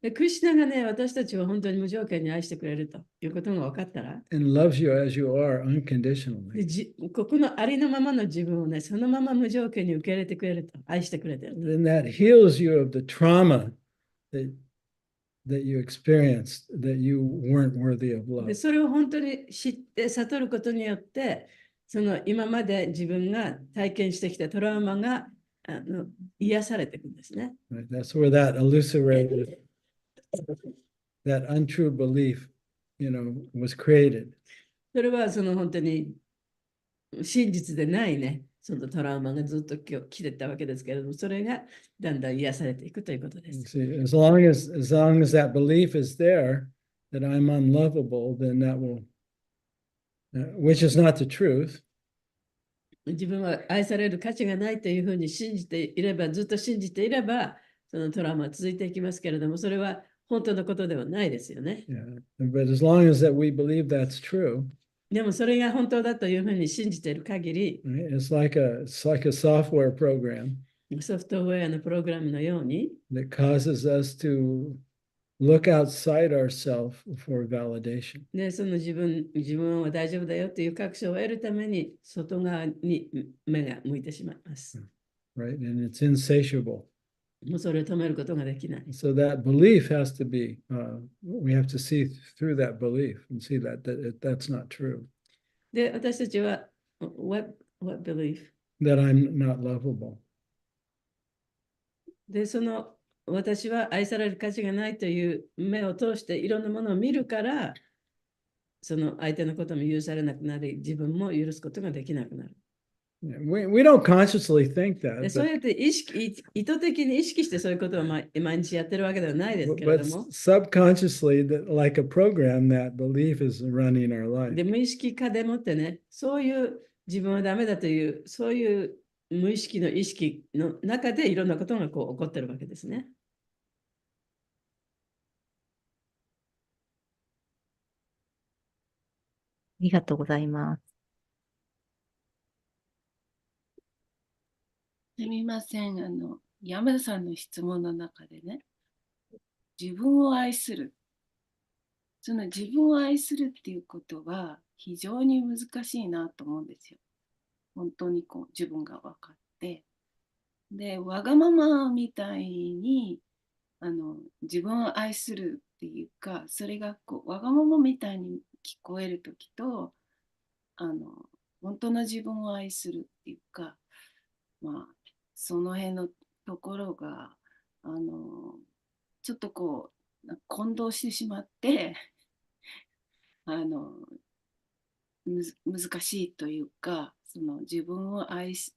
で、クリシュナがね、私たちを本当に無条件に愛してくれるということが分かったら、 and loves you as you are unconditionally, ここのありのままの自分をね、そのまま無条件に受け入れてくれると、愛してくれてると。 then that heals you of the trauma that you experienced that you weren't worthy of で、 love. それを本当に知って悟ることによって、その今まで自分が体験してきたトラウマが癒されていくんですね。 Right? That's where that illusory, that untrue belief, was created. それはその本当に真実でないね、そのトラウマがずっと来てたわけですけれども、それがだんだん癒されていくということで You す。see, as long as that belief is there that I'm unlovable, then that will, which is not the truth. 自分は愛される価値がないというふうに信じていれば、ずっと信じていれば、そのトラウマは続いていきますけれども、それは本当のことではないですよね。Yeah. But as long as that we believe that's true, でもそれが本当だというふうに信じている限り、right, it's like a software program ソフトウェアのプログラムのように、that causes us to look outside ourselves for validation. でその自分は大丈夫だよという確証を得るために、外側に目が向いてしまいます。Right? And it's insatiable. もうそれを止めることができない。So that belief has to be, we have to see through that belief and see that's not true, で、私たちは、what belief? that I'm not lovable. で、その私は愛される価値がないという目を通していろんなものを見るから、その相手のことも許されなくなり、自分も許すことができなくなる。We don't consciously think で that, そうやって意図的に意識してそういうことを毎日やってるわけではないですけれ but ども、subconsciously, like a program, that belief is running our life. で無意識化でもってね、そういう自分はダメだという、そういう無意識の意識の中でいろんなことがこう起こってるわけですね。ありがとうございます。すみません。山田さんの質問の中でね、自分を愛する。その自分を愛するっていうことは非常に難しいなと思うんですよ。本当にこう自分が分かって。で、わがままみたいに自分を愛するっていうか、それがこうわがままみたいに聞こえるときと、本当の自分を愛するっていうか、まあ、その辺のところが、ちょっとこう、混同してしまって、難しいというか、その自分を愛す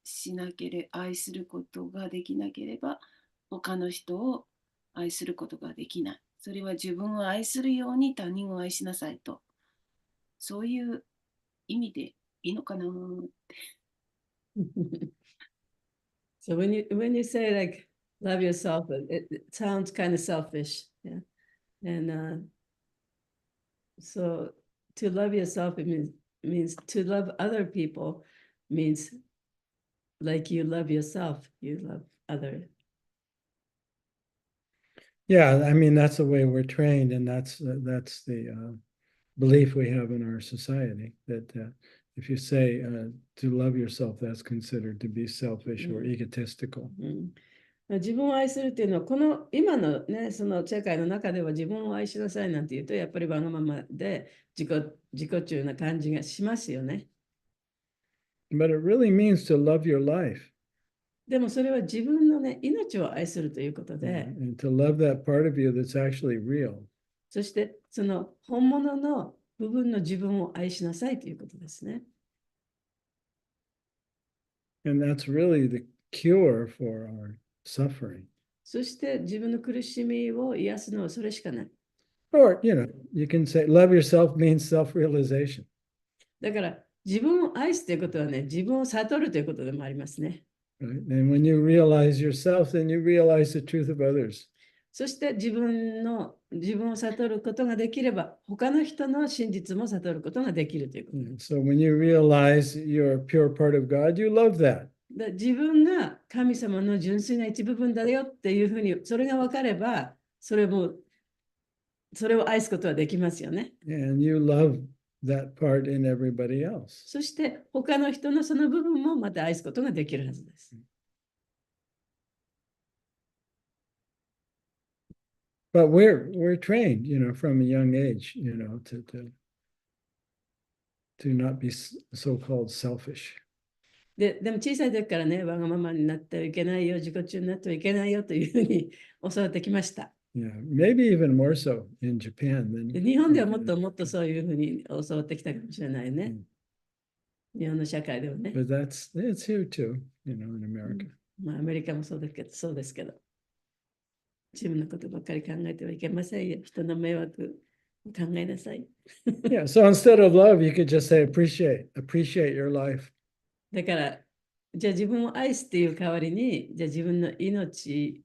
ることができなければ、他の人を愛することができない。それは自分を愛するように他人を愛しなさいと。そういう意味でいいのかな。So when you say like love yourself, it sounds kind of selfish. Yeah. And so to love yourself, it means to love other people means like you love yourself, you love others. Yeah, I mean, that's the way we're trained, and that's the belief we have in our society, that if you say to love yourself, that's considered to be selfish or egotistical. 自分を愛するっていうのは、この今のね、その世界の中では自分を愛しなさいなんて言うと、やっぱりわがままで自己中な感じがしますよね。But it really means to love your life. でもそれは自分のね、命を愛するということで、And to love that part of you that's actually real. そしてその本物の部分の自分を愛しなさいということですね。And that's really the cure for our suffering. そして自分の苦しみを癒すのはそれしかない。Or, you can say love yourself means self-realization. だから自分を愛すということはね、自分を悟るということでもありますね。Right? And when you realize yourself, then you realize the truth of others. そして自分を悟ることができれば、他の人の真実も悟ることができるということ。So when you realize you're a pure part of God, you love that. 自分が神様の純粋な一部分だよっていうふうに、それが分かれば、それを愛すことはできますよね。And you love that part in everybody else. そして他の人のその部分もまた愛すことができるはずです。But we're trained, from a young age, to not be so-called selfish. でも小さい時からね、わがままになってはいけないよ、自己中になってはいけないよというふうに教わってきました。Yeah, maybe even more so in Japan than 日本ではもっともっとそういうふうに教わってきたかもしれないね。日本の社会ではね。But it's here too, in America. まあ、アメリカもそうですけど、自分のことばっかり考えてはいけませんよ。人の迷惑を考えなさい。Yeah, so instead of love, you could just say appreciate your life. だから、じゃあ自分を愛すっていう代わりに、じゃあ自分の命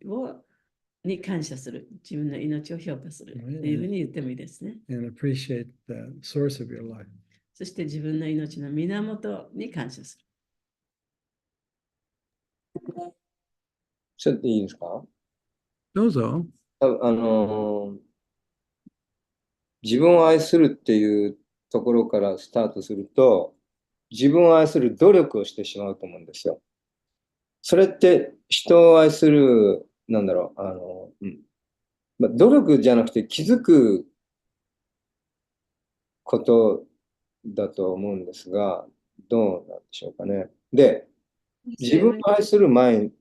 に感謝する。自分の命を評価する。っていうふうに言ってもいいですね。And appreciate the source of your life. そして自分の命の源に感謝する。ちょっといいですか？どうぞ。自分を愛するっていうところからスタートすると、自分を愛する努力をしてしまうと思うんですよ。それって人を愛する、なんだろう、努力じゃなくて気づくことだと思うんですが、どうなんでしょうかね。で、自分を愛する前に、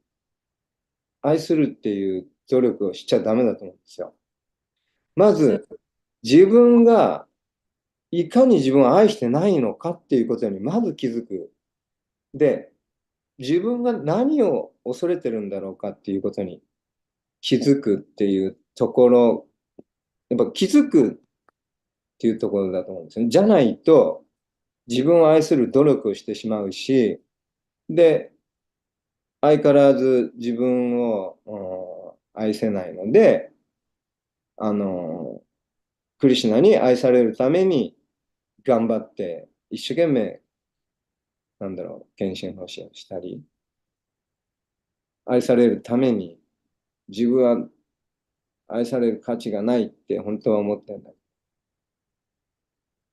愛するっていう努力をしちゃダメだと思うんですよ。まず、自分がいかに自分を愛してないのかっていうことにまず気づく。で、自分が何を恐れてるんだろうかっていうことに気づくっていうところ、やっぱ気づくっていうところだと思うんですね。じゃないと、自分を愛する努力をしてしまうし、で、相変わらず自分を愛せないので、クリシュナに愛されるために頑張って、一生懸命、献身奉仕をしたり、愛されるために自分は愛される価値がないって本当は思ってるんだ。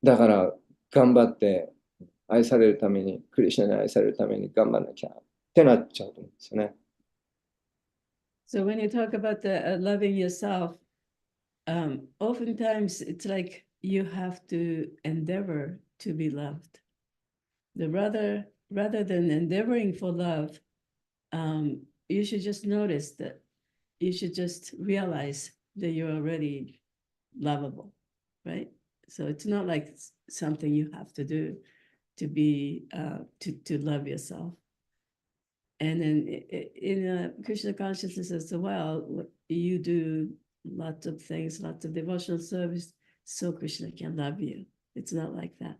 だから頑張って愛されるために、クリシュナに愛されるために頑張らなきゃってなっちゃうと思うんですよね。So when you talk about the, loving yourself, oftentimes it's like you have to endeavor to be loved. Rather than endeavoring for love, you should just notice that you should just realize that you're already lovable, right? So it's not like something you have to do to be to love yourself. And then in Krishna consciousness as well, you do lots of things, lots of devotional service, so Krishna can love you. It's not like that.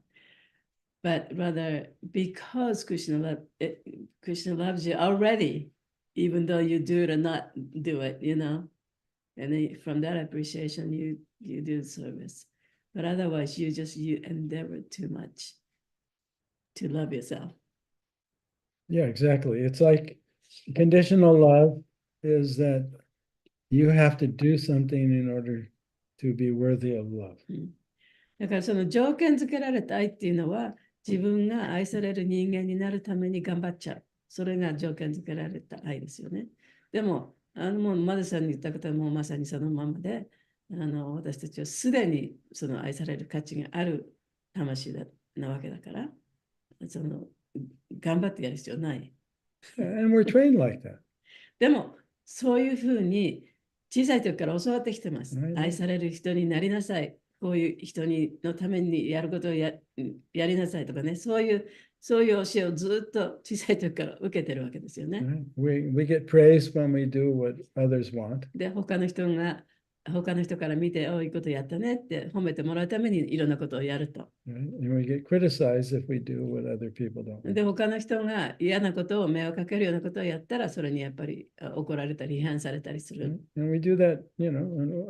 But rather, because Krishna loves you already, even though you do it or not do it, And then from that appreciation, you do service. But otherwise, you endeavor too much to love yourself. Yeah, exactly. It's like conditional love is that you have to do something in order to be worthy of love. だからその条件付けられた愛っていうのは自分が愛される人間になるために頑張っちゃう。それが条件付けられた愛ですよね。でも、もうマルさんに言ったことはもうまさにそのままで、私たちはすでにその愛される価値がある魂なわけだから、頑張ってやる必要ない。And we're trained like that. でも、そういうふうに小さい時から教わってきてます。はい愛される人になりなさい。こういう人のためにやることをやりなさいとかね、そういう教えをずっと小さい時から受けてるわけですよね。We get praise when we do what others want. で、他の人から見て、いいことやったねって褒めてもらうためにいろんなことをやると。And we get criticized if we do what other people don't. で、他の人が嫌なことを迷惑かけるようなことをやったら、それにやっぱり怒られたり、批判されたりする。And we do that,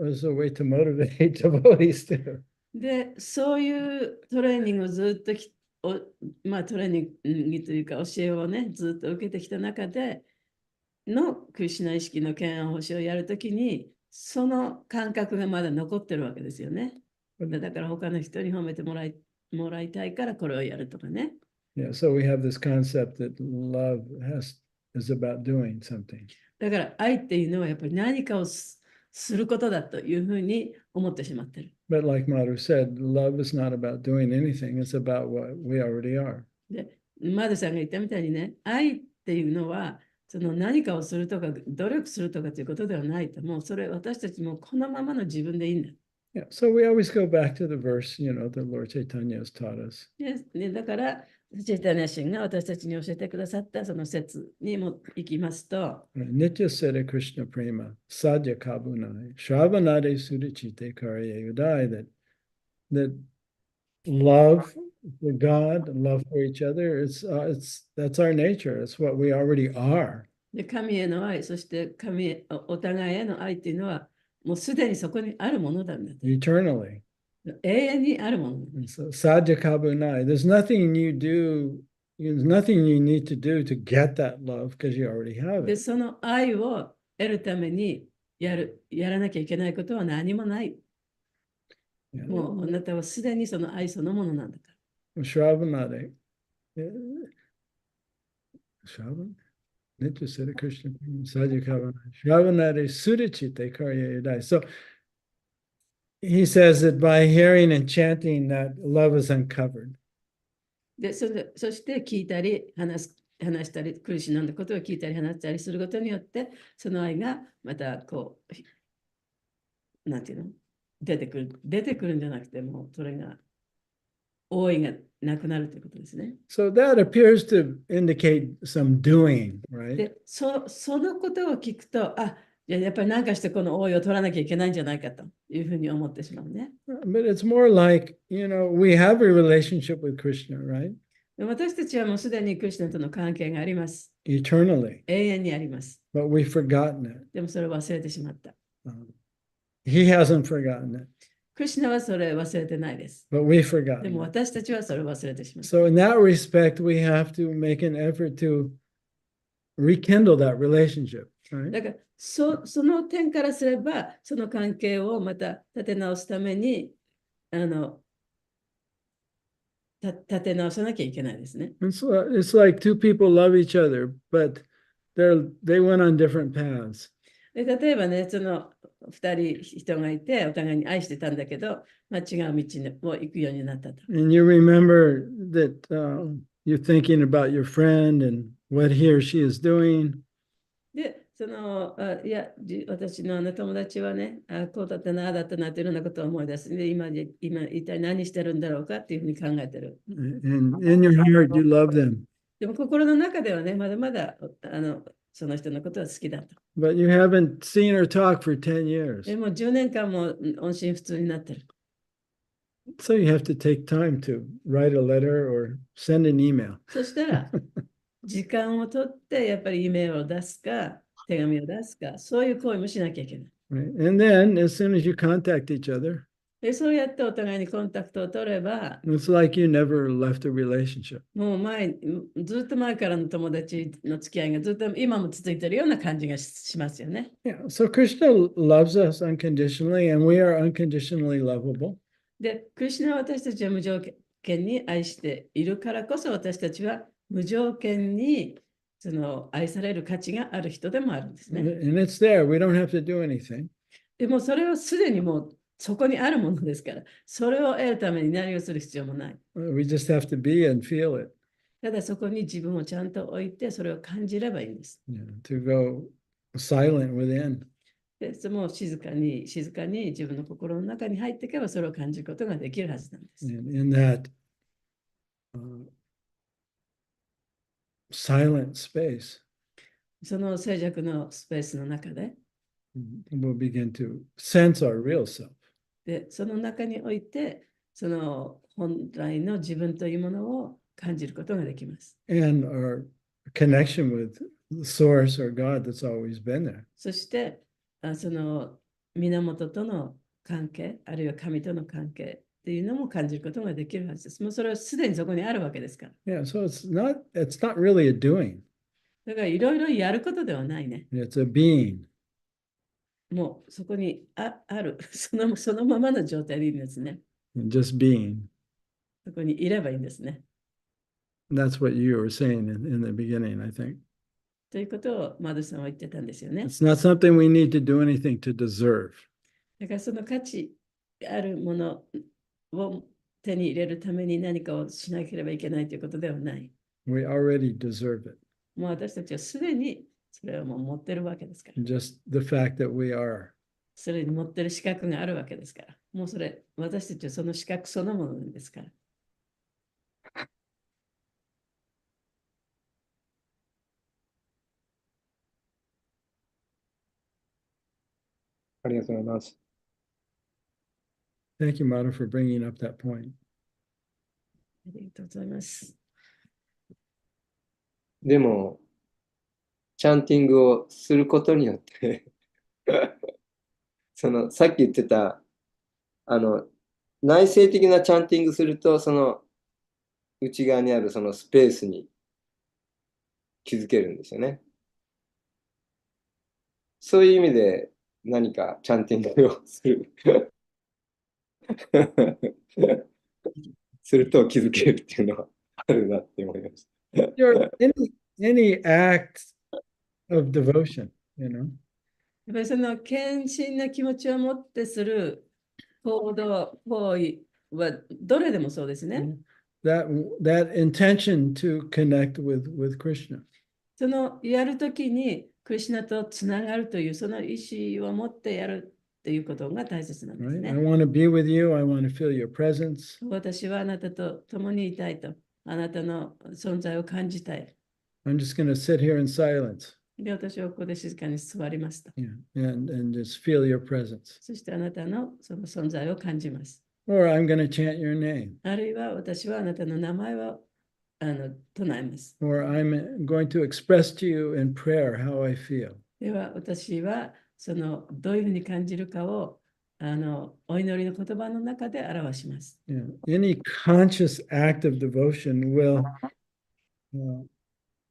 as a way to motivate devotees too. で、そういうトレーニングをずっとトレーニングというか教えをね、ずっと受けてきた中でのクリシュナ意識の敬愛奉仕をやるときに、その感覚がまだ残ってるわけですよね。だから他の人に褒めてもらいたいからこれをやるとかね。Yeah, so we have this concept that love is about doing something. だから愛っていうのはやっぱり何かをすることだというふうに思ってしまってる。But like Madhu said, love is not about doing anything, it's about what we already are. で、マドさんが言ったみたいにね、愛っていうのはその何かをするとか努力するとかということではないと、もうそれ私たちもこのままの自分でいいんだ。Yeah, so we always go back to the verse, the Lord Chaitanya has taught us. ね、だから、チェイタニア神が私たちに教えてくださったその説にも行きますと、Nitya Seta Krishna Prema, Sadhya Kabunai, Shravanade Sudachite Karya Udai, that love for God, love for each other, that's our nature. It's what we already are. で神への愛、そしてお互いへの愛っていうのは、もうすでにそこにあるものなんだと。Eternally. 永遠にあるもの。And so Sadhya Kabunai, there's nothing you need to do to get that love because you already have で、 it. その愛を得るためにやらなきゃいけないことは何もない。Yeah. もうあなたはすでにその愛そのものなんだから。Shravanade. Shravan? Nitya Siddha Krishna Sadhya Kabunai. Shravanade Sudachite Karya Udai. So he says that by hearing and chanting that love is uncovered. で、そして聞いたり話したり、クリシュナのことを聞いたり話したりすることによって、その愛がまたこう、なんていうの出てくるんじゃなくて、もうそれが、覆いがなくなるということですね。So that appears to indicate some doing, right? で、そのことを聞くと、やっぱり何かしてこの覆いを取らなきゃいけないんじゃないかというふうに思ってしまうね。But it's more like, we have a relationship with Krishna, right? 私たちはもうすでにクリシュナとの関係があります。Eternally. 永遠にあります。But we've forgotten it. でもそれを忘れてしまった。He hasn't forgotten it. クリシュナはそれを忘れてないです。But we've でも forgotten it. 私たちはそれを忘れてしまった。 So in that respect, we have to make an effort to rekindle that relationship, right? だからその点からすれば、その関係をまた立て直すために、立て直さなきゃいけないですね。It's like two people love each other, but they went on different paths. で例えばね、その2人がいて、お互いに愛してたんだけど、違う道を行くようになったと。And you remember that you're thinking about your friend and what he or she is doing. で、私の友達はね、こうだったな、ああだったなっていろんなことを思い出す。で、今一体何してるんだろうかっていうふうに考えてる。And in your heart, you love them. でも心の中ではね、まだまだその人のことは好きだと。But you haven't seen her talk for 10 years. でも10年間も音信不通になってる。So you have to take time to write a letter or send an email. そしたら、時間をとってやっぱり E メールを出すか、手紙を出すか、そういう行為もしなきゃいけない。Right? And then as soon as you contact each other, でそうやってお互いにコンタクトを取れば、it's like you never left a relationship. もうずっと前からの友達の付き合いがずっと今も続いているような感じがしますよね。Yeah. So Krishna loves us unconditionally, and we are unconditionally lovable. で、クリシュナは私たちは無条件に愛しているからこそ、私たちは無条件にその愛される価値がある人でもあるんですね。And it's there. We don't have to do anything. でもそれはすでにもうそこにあるものですから、それを得るために何をする必要もない。We just have to be and feel it. ただそこに自分をちゃんと置いて、それを感じればいいんです。To go silent within. で、もう静かに自分の心の中に入っていけば、それを感じることができるはずなんです。In that silent space, その静寂のスペースの中で、we'll begin to sense our real self. で、その中において、その本来の自分というものを感じることができます。And our connection with the source or God that's always been there. そして、その源との関係、あるいは神との関係っていうのも感じることができるはずです。もうそれはすでにそこにあるわけですから。Yeah, so it's not really a doing. だからいろいろやることではないね。It's a being. もうそこにあるそのままの状態でいいんですね。Just being. そこにいればいいんですね。That's what you were saying in the beginning, I think. ということをマドさんは言ってたんですよね。It's not something we need to do anything to deserve. だからその価値あるものを手に入れるために何かをしなければいけないということではない。We already deserve it. もう私たちはすでにそれをもう持ってるわけですから。Just the fact that we are. それに持ってる資格があるわけですから。もうそれ、私たちはその資格そのものなんですから。ありがとうございます。Thank you, Mata, for bringing up that point. ありがとうございます。でも、チャンティングをすることによってさっき言ってた、内省的なチャンティングすると、内側にあるそのスペースに気づけるんですよね。そういう意味で何かチャンティングをするすると気づけるっていうのはあるなって思いました。Any act of devotion, you know. やっぱりその献身な気持ちを持ってする行動、行為はどれでもそうですね。That intention to connect with Krishna. そのやるときにクリシュナとつながるというその意思を持ってやるっていうことが大切なんです Right? ね。 I want to be with you. I want to feel your presence. 私はあなたと共にいたいと、あなたの存在を感じたい。I'm just going to sit here in silence. で、私はここで静かに座りますと。Yeah, and just feel your presence. そしてあなたのその存在を感じます。Or I'm going to chant your name. あるいは私はあなたの名前を唱えます。Or I'm going to express to you in prayer how I feel. では私はそのどういうふうに感じるかをお祈りの言葉の中で表します。Yeah. Any conscious act of devotion will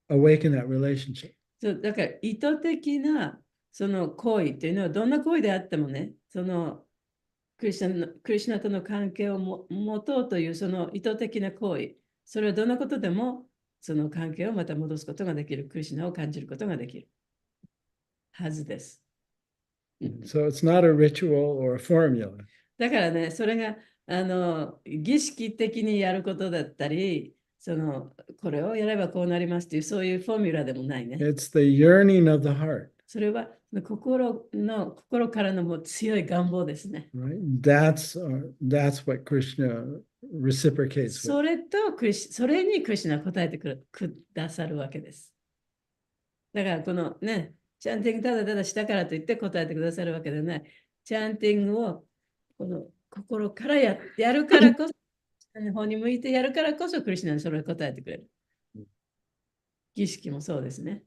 awaken that relationship. そうだから意図的なその行為というのはどんな行為であってもね、そのクリシュナとの関係を持とうというその意図的な行為、それはどんなことでもその関係をまた戻すことができる、クリシュナを感じることができるはずです。So it's not a ritual or a formula. だからね、それが儀式的にやることだったり、これをやればこうなりますというそういうフォーミュラでもないね。It's the yearning of the heart. それは心からのもう強い願望ですね。Right? That's what Krishna reciprocates with. それにクリシュナは答えてくださるわけです。だからこのね、チャンティングただただしたからといって答えてくださるわけではない。チャンティングをこの心からやるからこそ、方に向いてやるからこそ、クリシュナにそれを答えてくれる。儀式もそうですね。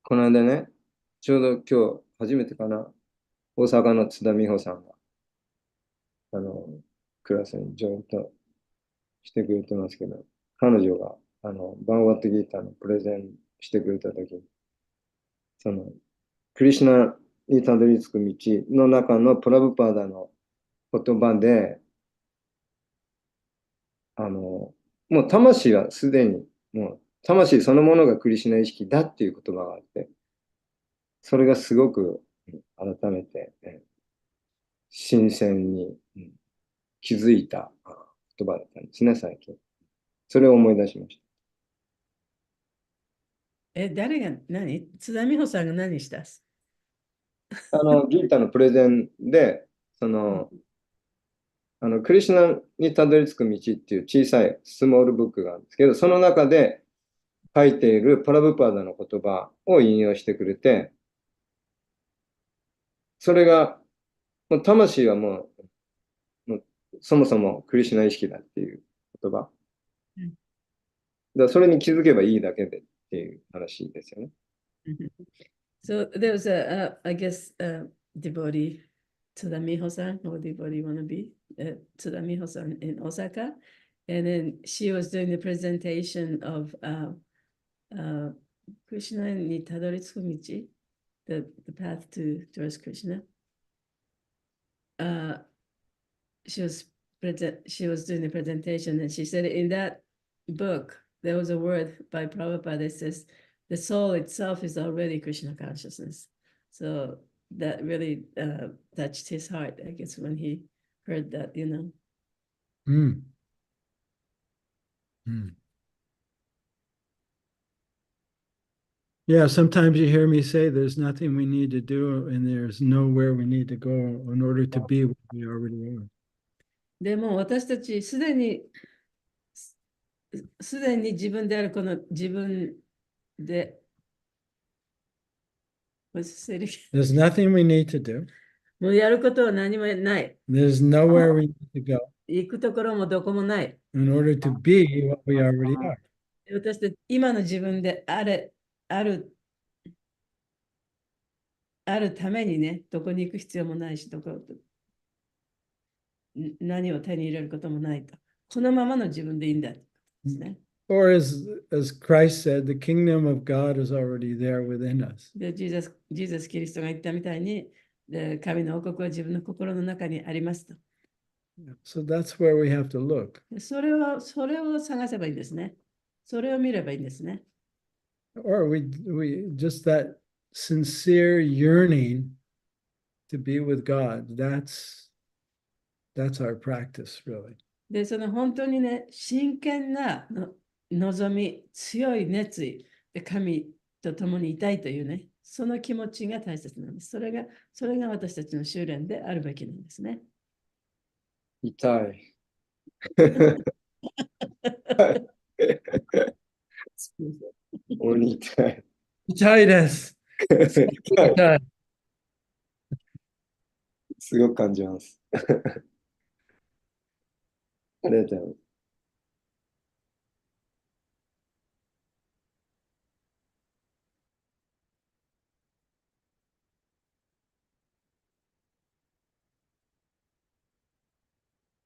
この間ね、ちょうど今日初めてかな、大阪の津田美穂さんが、クラスにジョイントしてくれてますけど、彼女が、バンワットギーターのプレゼンしてくれたときに、クリシュナにたどり着く道の中のプラブパーダの言葉で、もう魂はすでに、もう魂そのものがクリシュナ意識だっていう言葉があって、それがすごく改めて、新鮮に気づいた言葉だったんですね、最近。それを思い出しました。誰が津田美穂さんが何したギータのプレゼンで、クリシュナにたどり着く道っていう小さいスモールブックがあるんですけど、その中で書いているプラブパーダの言葉を引用してくれて、それが、もう魂はもうそもそもクリシュナ意識だっていう言葉。それに気づけばいいだけでっていう話ですよね。So there was I guess, devotee Tsuda Miho-san, or devotee wannabe, Tsuda Miho-san in Osaka. And then she was doing the presentation of Krishna ni tadoritsuku michi, the path towards Krishna. She was doing the presentation, and she said in that book, there was a word by Prabhupada that says, the soul itself is already Krishna consciousness. So that really touched his heart, I guess, when he heard that, Mm. Mm. Yeah, sometimes you hear me say there's nothing we need to do and there's nowhere we need to go in order to be what we already are. でも私たちすでに自分であるこの自分で、There's nothing we need to do. もうやることは何もない。There's nowhere we need to go 行くところもどこもない。in order to be what we already are. 私たち今の自分であるためにね、どこに行く必要もないし、何を手に入れることもないと。このままの自分でいいんだですね。Or as Christ said, the kingdom of God is already there within us. で、ジーザス・キリストが言ったみたいに、神の王国は自分の心の中にありますと。So that's where we have to look. それを探せばいいんですね。それを見ればいいんですね。Or we just that sincere yearning to be with God. That's our practice, really. で、その本当にね、真剣な望み、強い熱意で神と共にいたいというね、その気持ちが大切なんです。それが私たちの修練であるべきなんですね。痛い。鬼痛い。痛いです。痛い。すごく感じます。ありがとうございます。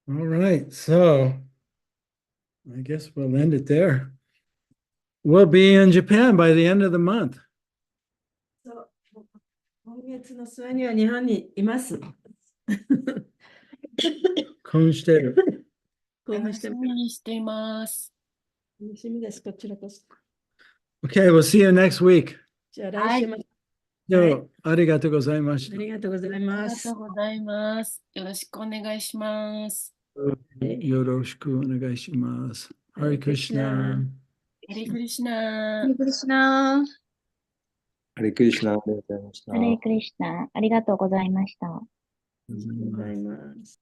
All right, so I guess we'll end it there. We'll be in Japan by the end of the month. 今月の末には日本にいます。興奮してる。興奮して楽しみにしています。楽しみです、こちらこそ。Okay, we'll see you next week. じゃあ来週も、どうありがとうございましありがとうございありがます。とうございます。よろしくお願いします。た。よろしくお願いします。ハリクリシナ。ハレクリシナハレクリシナ。ハレクリシナ、ありがとうございました。ハレクリシナ。ありがとうございました。ありがとうございます。